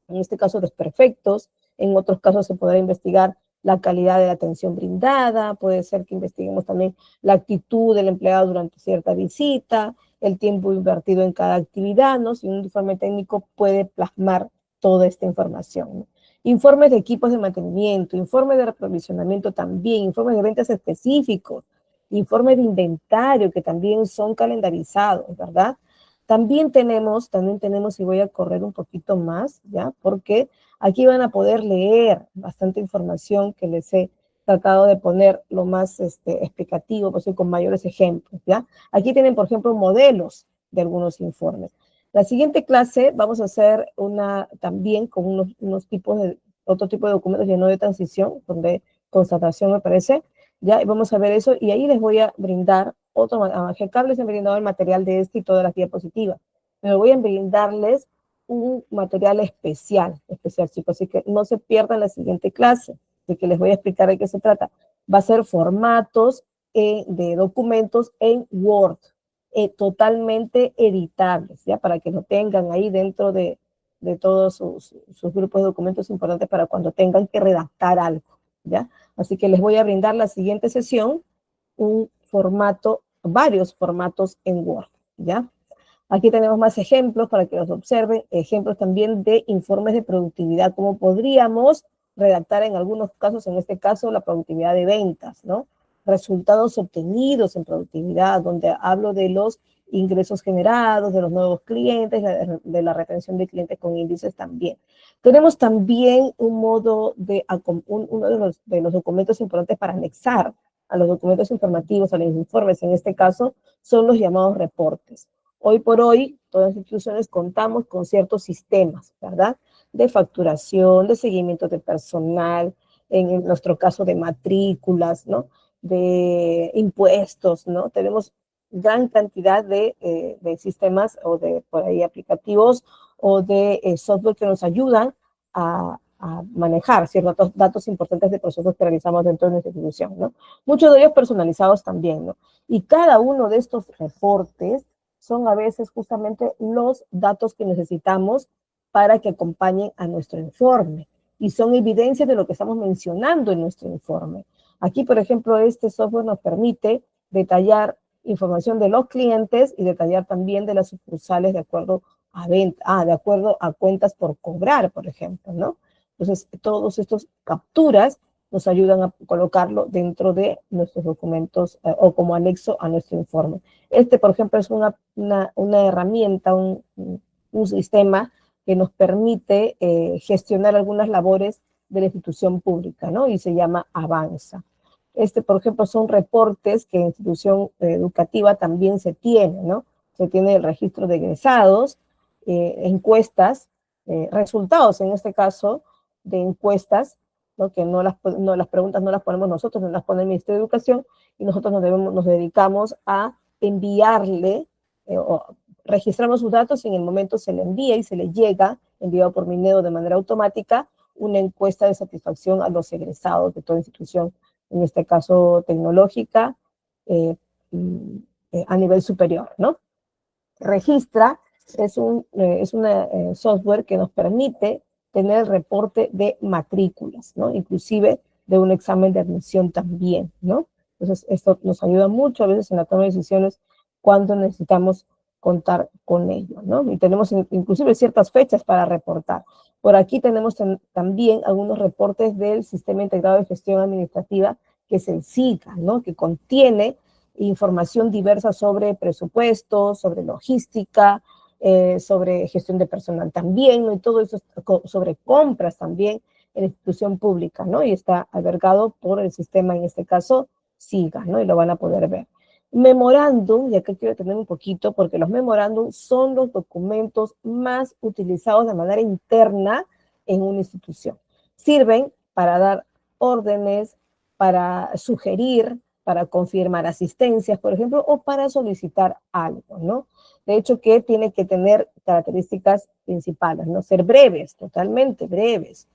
Speaker 1: en este caso, desperfectos. En otros casos se podrá investigar la calidad de la atención brindada, puede ser que investiguemos también la actitud del empleado durante cierta visita, el tiempo invertido en cada actividad, ¿no? Si un informe técnico puede plasmar toda esta información, ¿no? Informes de equipos de mantenimiento, informes de reprovisionamiento también, informes de ventas específicos, informes de inventario que también son calendarizados, ¿verdad? También tenemos, y voy a correr un poquito más, ¿ya? Porque aquí van a poder leer bastante información que les he tratado de poner lo más explicativo, pues, con mayores ejemplos, ¿ya? Aquí tienen, por ejemplo, modelos de algunos informes. La siguiente clase vamos a hacer también con otro tipo de documentos ya no de transición, donde constatación me parece, ¿ya? Y vamos a ver eso, y ahí les voy a brindar a GECAB les he brindado el material de y todas las diapositivas, pero voy a brindarles un material especial, chicos, así que no se pierdan la siguiente clase, de que les voy a explicar de qué se trata. Va a ser formatos de documentos en Word, totalmente editables, ¿ya? Para que lo tengan ahí dentro de todos sus grupos de documentos importantes para cuando tengan que redactar algo, ¿ya? Así que les voy a brindar la siguiente sesión, varios formatos en Word, ¿ya? Aquí tenemos más ejemplos para que los observen, ejemplos también de informes de productividad, cómo podríamos redactar en algunos casos, en este caso, la productividad de ventas, ¿no? Resultados obtenidos en productividad, donde hablo de los ingresos generados, de los nuevos clientes, de la retención de clientes con índices también. Tenemos también uno de los documentos importantes para anexar a los documentos informativos, a los informes, en este caso, son los llamados reportes. Hoy por hoy, todas las instituciones contamos con ciertos sistemas, ¿verdad? De facturación, de seguimiento de personal, en nuestro caso de matrículas, ¿no? De impuestos, ¿no? Tenemos gran cantidad de sistemas o de, por ahí, aplicativos o de software que nos ayudan a manejar ciertos datos importantes de procesos que realizamos dentro de nuestra institución, ¿no? Muchos de ellos personalizados también, ¿no? Y cada uno de estos reportes son a veces justamente los datos que necesitamos para que acompañen a nuestro informe y son evidencias de lo que estamos mencionando en nuestro informe. Aquí, por ejemplo, este software nos permite detallar información de los clientes y detallar también de las sucursales de acuerdo de acuerdo a cuentas por cobrar, por ejemplo, ¿no? Entonces, todos estos capturas nos ayudan a colocarlo dentro de nuestros documentos o como anexo a nuestro informe. Por ejemplo, es una herramienta, un sistema que nos permite gestionar algunas labores de la institución pública, ¿no? Y se llama Avanza. Por ejemplo, son reportes que en institución educativa también se tiene, ¿no? Se tiene el registro de egresados, encuestas, resultados en este caso de encuestas, ¿no? Que las preguntas no las ponemos nosotros, no las pone el Ministerio de Educación, y nosotros nos dedicamos a enviarle, registramos sus datos y en el momento se le envía y se le llega, enviado por Mineo de manera automática, una encuesta de satisfacción a los egresados de toda institución en este caso tecnológica, a nivel superior, ¿no? Registra es una software que nos permite tener el reporte de matrículas, ¿no? Inclusive de un examen de admisión también, ¿no? Entonces, esto nos ayuda mucho a veces en la toma de decisiones cuando necesitamos contar con ello, ¿no? Y tenemos inclusive ciertas fechas para reportar. Por aquí tenemos también algunos reportes del Sistema Integrado de Gestión Administrativa, que es el SIGA, ¿no? Que contiene información diversa sobre presupuestos, sobre logística, sobre gestión de personal también, ¿no? Y todo eso sobre compras también en la institución pública, ¿no? Y está albergado por el sistema, en este caso, SIGA, ¿no? Y lo van a poder ver. Memorándum, y acá quiero tener un poquito, porque los memorándum son los documentos más utilizados de manera interna en una institución. Sirven para dar órdenes, para sugerir, para confirmar asistencias, por ejemplo, o para solicitar algo, ¿no? De hecho, que tiene que tener características principales, ¿no? Ser breves, totalmente breves.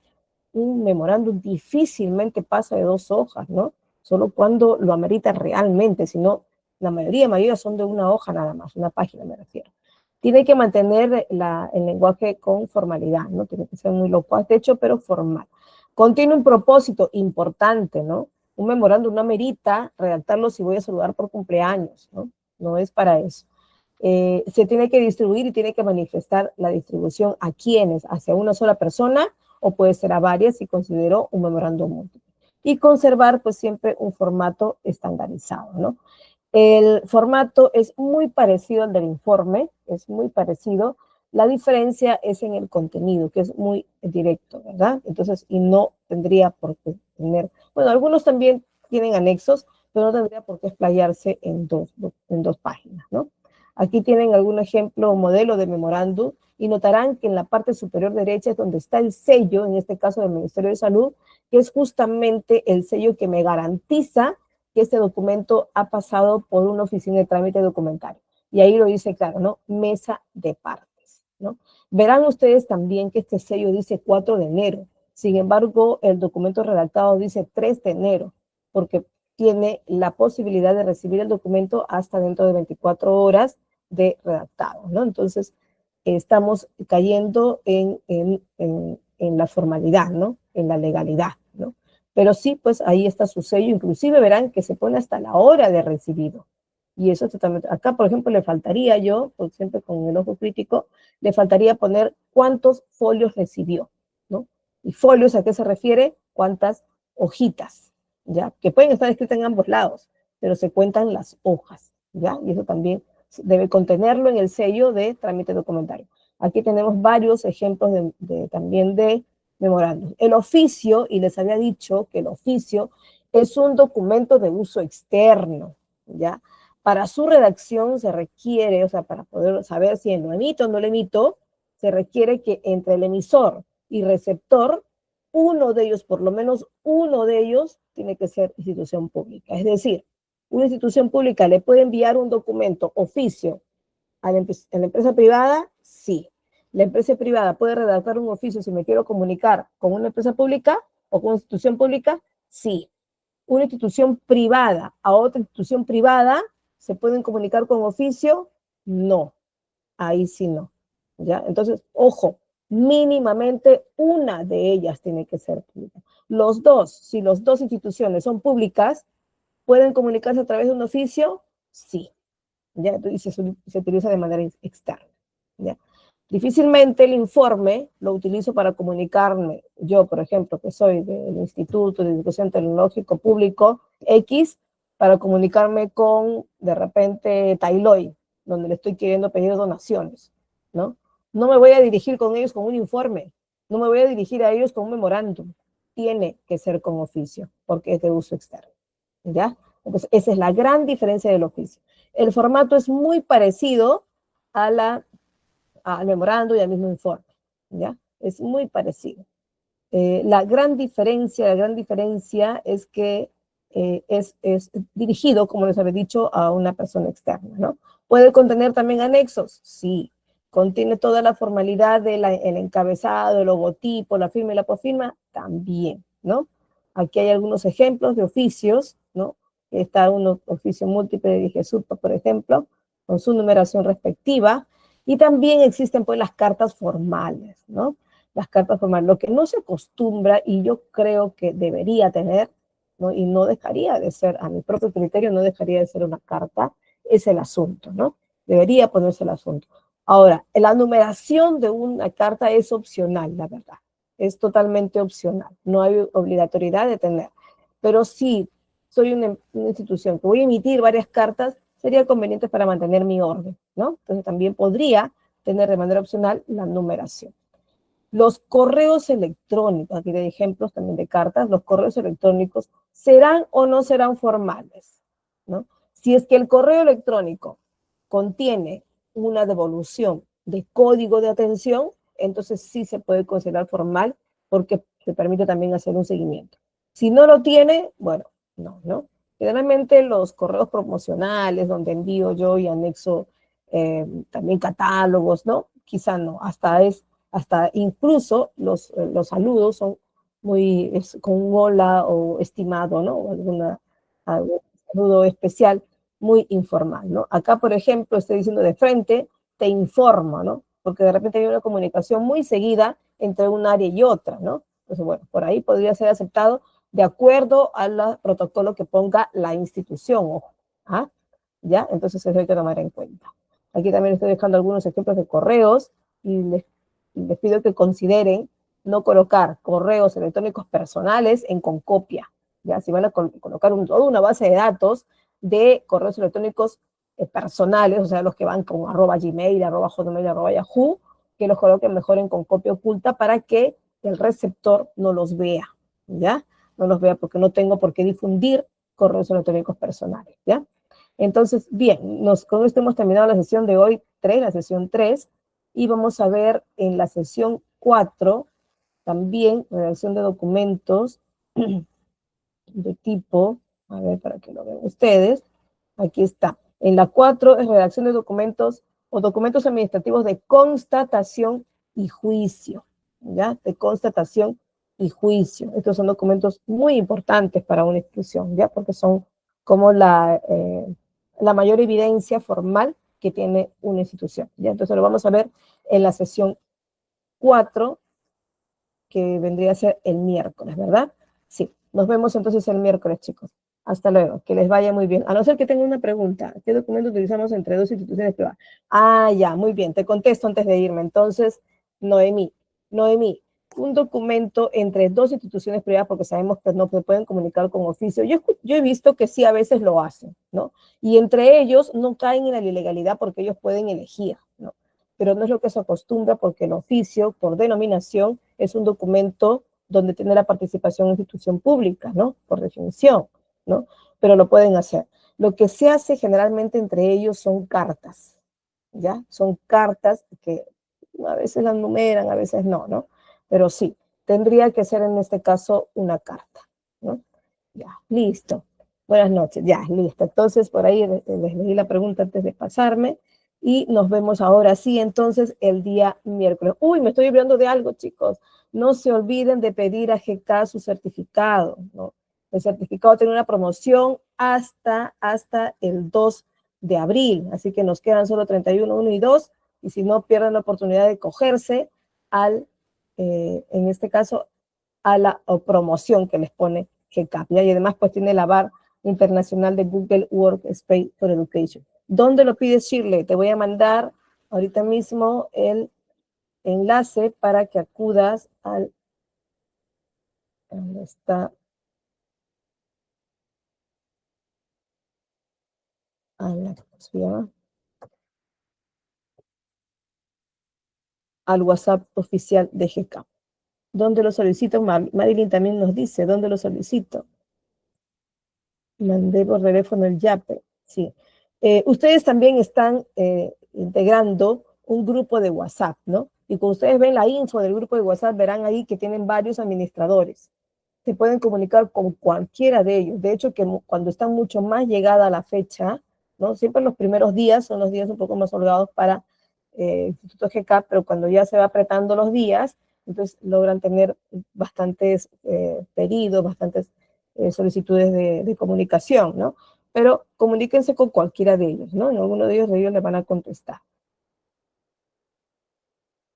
Speaker 1: Un memorándum difícilmente pasa de 2 hojas, ¿no? Solo cuando lo amerita realmente, si no, la mayoría son de 1 hoja nada más, 1 página me refiero. Tiene que mantener el lenguaje con formalidad, ¿no? Tiene que ser muy locuaz, de hecho, pero formal. Contiene un propósito importante, ¿no? Un memorándum no amerita redactarlo si voy a saludar por cumpleaños, ¿no? No es para eso. Se tiene que distribuir y tiene que manifestar la distribución a quienes, hacia una sola persona o puede ser a varias si considero un memorándum múltiple. Y conservar pues siempre un formato estandarizado, ¿no? El formato es muy parecido al del informe, es muy parecido. La diferencia es en el contenido, que es muy directo, ¿verdad? Entonces, y no tendría por qué tener, bueno, algunos también tienen anexos, pero no tendría por qué explayarse en dos páginas, ¿no? Aquí tienen algún ejemplo o modelo de memorándum y notarán que en la parte superior derecha es donde está el sello, en este caso del Ministerio de Salud, que es justamente el sello que me garantiza que este documento ha pasado por una oficina de trámite documentario. Y ahí lo dice claro, ¿no? Mesa de partes, ¿no? Verán ustedes también que este sello dice 4 de enero. Sin embargo, el documento redactado dice 3 de enero, porque tiene la posibilidad de recibir el documento hasta dentro de 24 horas de redactado, ¿no? Entonces, estamos cayendo en la formalidad, ¿no? En la legalidad, ¿no? Pero sí, pues ahí está su sello. Inclusive verán que se pone hasta la hora de recibido. Y eso totalmente. Acá, por ejemplo, le faltaría yo, por siempre con el ojo crítico, le faltaría poner cuántos folios recibió, ¿no? Y folios, ¿a qué se refiere? Cuántas hojitas, ¿ya? Que pueden estar escritas en ambos lados, pero se cuentan las hojas, ¿ya? Y eso también debe contenerlo en el sello de trámite documentario. Aquí tenemos varios ejemplos también de memorándum. El oficio, y les había dicho que el oficio es un documento de uso externo, ¿ya? Para su redacción se requiere, o sea, para poder saber si lo emito o no lo emito, se requiere que entre el emisor y receptor, uno de ellos, por lo menos uno de ellos, tiene que ser institución pública. Es decir, una institución pública le puede enviar un documento, oficio, a la empresa privada, sí. La empresa privada puede redactar un oficio si me quiero comunicar con una empresa pública o con una institución pública, sí. Una institución privada a otra institución privada, ¿se pueden comunicar con oficio? No. Ahí sí no. ¿Ya? Entonces, ojo, mínimamente una de ellas tiene que ser pública. Los dos, si las dos instituciones son públicas, ¿pueden comunicarse a través de un oficio? Sí. ¿Ya? Y se utiliza de manera externa, ¿ya? Difícilmente el informe lo utilizo para comunicarme, yo, por ejemplo, que soy del Instituto de Educación Tecnológico Público X, para comunicarme con, de repente, Tailoy, donde le estoy queriendo pedir donaciones, ¿no? No me voy a dirigir con ellos con un informe, no me voy a dirigir a ellos con un memorándum, tiene que ser con oficio, porque es de uso externo, ¿ya? Entonces, esa es la gran diferencia del oficio. El formato es muy parecido al memorando y al mismo informe, ¿ya? Es muy parecido. La gran diferencia es que es dirigido, como les había dicho, a una persona externa, ¿no? ¿Puede contener también anexos? Sí. ¿Contiene toda la formalidad del encabezado, el logotipo, la firma y la posfirma? También, ¿no? Aquí hay algunos ejemplos de oficios, ¿no? Está un oficio múltiple de Digesupa, por ejemplo, con su numeración respectiva. Y también existen pues las cartas formales, ¿no? Las cartas formales. Lo que no se acostumbra y yo creo que debería tener, ¿no? Y no dejaría de ser, a mi propio criterio, no dejaría de ser una carta, es el asunto, ¿no? Debería ponerse el asunto. Ahora, la numeración de una carta es opcional, la verdad. Es totalmente opcional. No hay obligatoriedad de tener. Pero si soy una institución que voy a emitir varias cartas, sería conveniente para mantener mi orden, ¿no? Entonces también podría tener de manera opcional la numeración. Los correos electrónicos, aquí hay ejemplos también de cartas, los correos electrónicos serán o no serán formales, ¿no? Si es que el correo electrónico contiene una devolución de código de atención, entonces sí se puede considerar formal porque se permite también hacer un seguimiento. Si no lo tiene, bueno, no, ¿no? Generalmente los correos promocionales donde envío yo y anexo también catálogos, ¿no? Quizá no, hasta incluso los saludos son muy, con un hola o estimado, ¿no? O algún saludo especial muy informal, ¿no? Acá, por ejemplo, estoy diciendo de frente, te informo, ¿no? Porque de repente hay una comunicación muy seguida entre un área y otra, ¿no? Entonces, bueno, por ahí podría ser aceptado de acuerdo al protocolo que ponga la institución, ojo, ¿ah? ¿Ya? Entonces eso hay que tomar en cuenta. Aquí también estoy dejando algunos ejemplos de correos y les pido que consideren no colocar correos electrónicos personales en concopia. ¿Ya? Si van a colocar toda una base de datos de correos electrónicos personales, o sea, los que van con @gmail, @hotmail, @yahoo, que los coloquen mejor en concopia oculta para que el receptor no los vea, ¿ya? No los vea porque no tengo por qué difundir correos electrónicos personales, ¿ya? Entonces, bien, con esto hemos terminado la sesión de hoy, la sesión 3, y vamos a ver en la sesión 4 también redacción de documentos de tipo, a ver, para que lo vean ustedes, aquí está. En la 4 es redacción de documentos o documentos administrativos de constatación y juicio, ¿ya? De constatación y juicio. Estos son documentos muy importantes para una institución, ¿ya? Porque son como la mayor evidencia formal que tiene una institución, ¿ya? Entonces lo vamos a ver en la sesión 4, que vendría a ser el miércoles, ¿verdad? Sí, nos vemos entonces el miércoles, chicos. Hasta luego, que les vaya muy bien. A no ser que tengan una pregunta, ¿qué documento utilizamos entre dos instituciones privadas? Ah, ya, muy bien, te contesto antes de irme. Entonces, Noemí, un documento entre dos instituciones privadas, porque sabemos que no se pueden comunicar con oficio. Yo he visto que sí a veces lo hacen, ¿no? Y entre ellos no caen en la ilegalidad porque ellos pueden elegir, ¿no? Pero no es lo que se acostumbra porque el oficio, por denominación, es un documento donde tiene la participación en institución pública, ¿no? Por definición, ¿no? Pero lo pueden hacer. Lo que se hace generalmente entre ellos son cartas, ¿ya? Son cartas que a veces las numeran, a veces no, ¿no? Pero sí, tendría que ser en este caso una carta, ¿no? Ya, listo. Buenas noches, ya, listo. Entonces, por ahí les leí la pregunta antes de pasarme y nos vemos ahora sí, entonces, el día miércoles. Uy, me estoy olvidando de algo, chicos. No se olviden de pedir a GK su certificado, ¿no? El certificado tiene una promoción hasta el 2 de abril, así que nos quedan solo 31, 1 y 2, y si no, pierden la oportunidad de cogerse en este caso, a la promoción que les pone GCAP. Y además, pues tiene la barra internacional de Google Workspace for Education. ¿Dónde lo pides, Shirley? Te voy a mandar ahorita mismo el enlace para que acudas ¿dónde está? ¿Cómo se llama? Al WhatsApp oficial de GCAP. ¿Dónde lo solicito? Marilyn también nos dice, ¿dónde lo solicito? Mandé por teléfono el YAPE, sí. Ustedes también están integrando un grupo de WhatsApp, ¿no? Y cuando ustedes ven la info del grupo de WhatsApp, verán ahí que tienen varios administradores. Se pueden comunicar con cualquiera de ellos. De hecho, que cuando están mucho más llegada a la fecha, ¿no? Siempre los primeros días son los días un poco más holgados para Instituto GCAP, pero cuando ya se va apretando los días, Entonces logran tener bastantes pedidos, bastantes solicitudes de comunicación, ¿no? Pero comuníquense con cualquiera de ellos, ¿no? En alguno de ellos le van a contestar.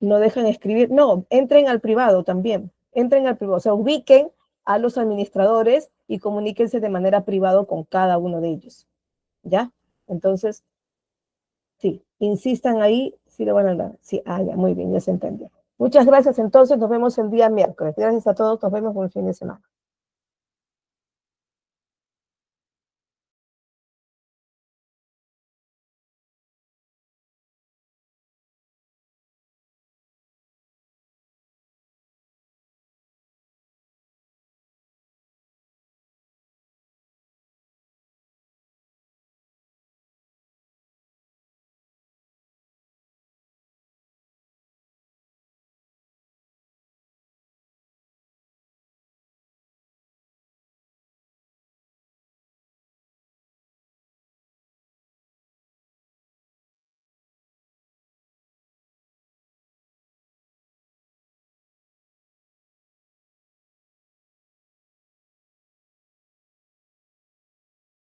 Speaker 1: No dejan escribir, no, entren al privado también, entren al privado, o sea, ubiquen a los administradores y comuníquense de manera privada con cada uno de ellos, ¿ya? Entonces, sí, insistan ahí, sí lo van a dar. Sí, ya, muy bien, ya se entendió. Muchas gracias, entonces nos vemos el día miércoles. Gracias a todos, nos vemos por el fin de semana.